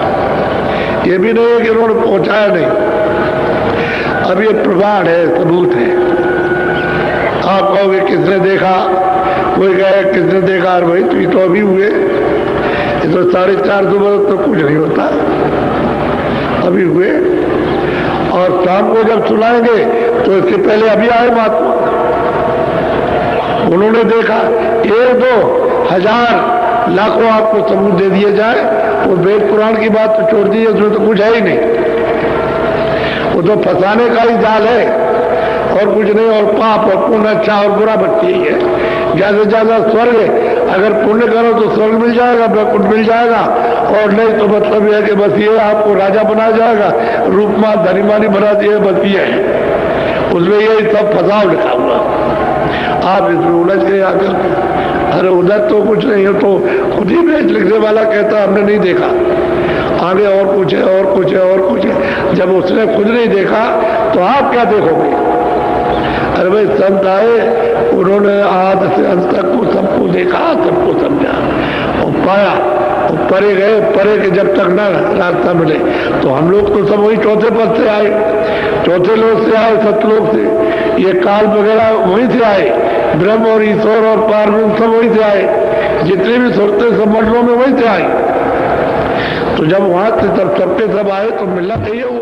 ये भी नहीं है कि उन्होंने पहुंचाया नहीं, अब ये प्रमाण है, सबूत है। आप कहोगे किसने देखा, कोई कहे किसने देखा, और भाई तो अभी हुए, ये तो 450 बरस तो कुछ नहीं होता, अभी हुए। और शाम को जब सुनाएंगे तो इसके पहले अभी आए महात्मा, उन्होंने देखा। 1-2 लाखों आपको सबूत दे दिए जाए, वो वेद पुराण की बात तो छोड़ दीजिए, उसमें तो कुछ है ही नहीं, वो तो फंसाने का ही जाल है और कुछ नहीं। और पाप और पुण्य, अच्छा और बुरा बच्चे ही है। ज्यादा से ज्यादा स्वर्ग है, अगर पुण्य करो तो स्वर्ग मिल जाएगा, वैकुंठ मिल जाएगा, और नहीं तो मतलब यह है कि बस ये आपको राजा बनाया जाएगा, रूपमान धनीमानी बना दिए, बस ये है, उसमें यही सब फंसाव लिखा हुआ। आप इसमें उलझ गए आकर। अरे उधर तो कुछ नहीं है, तो खुद ही भेज लिखने वाला कहता हमने नहीं देखा, आगे और कुछ है और कुछ है और कुछ है। जब उसने खुद नहीं देखा तो आप क्या देखोगे? अरे भाई संत आए, उन्होंने आद से अंत तक को सबको देखा, सबको समझा और पाया, और परे गए, परे के जब तक ना रास्ता मिले। तो हम लोग तो सब वही चौथे पद से आए, चौथे लोग से आए, सतलोक से, ये काल वगैरह वहीं से आए, ब्रह्म और ईश्वर और पारब्रह्म सब वहीं से आए, जितने भी सुरते सब मंडलों में वहीं से आए। तो जब वहां से तब सबके सब आए तो मिलना चाहिए वो।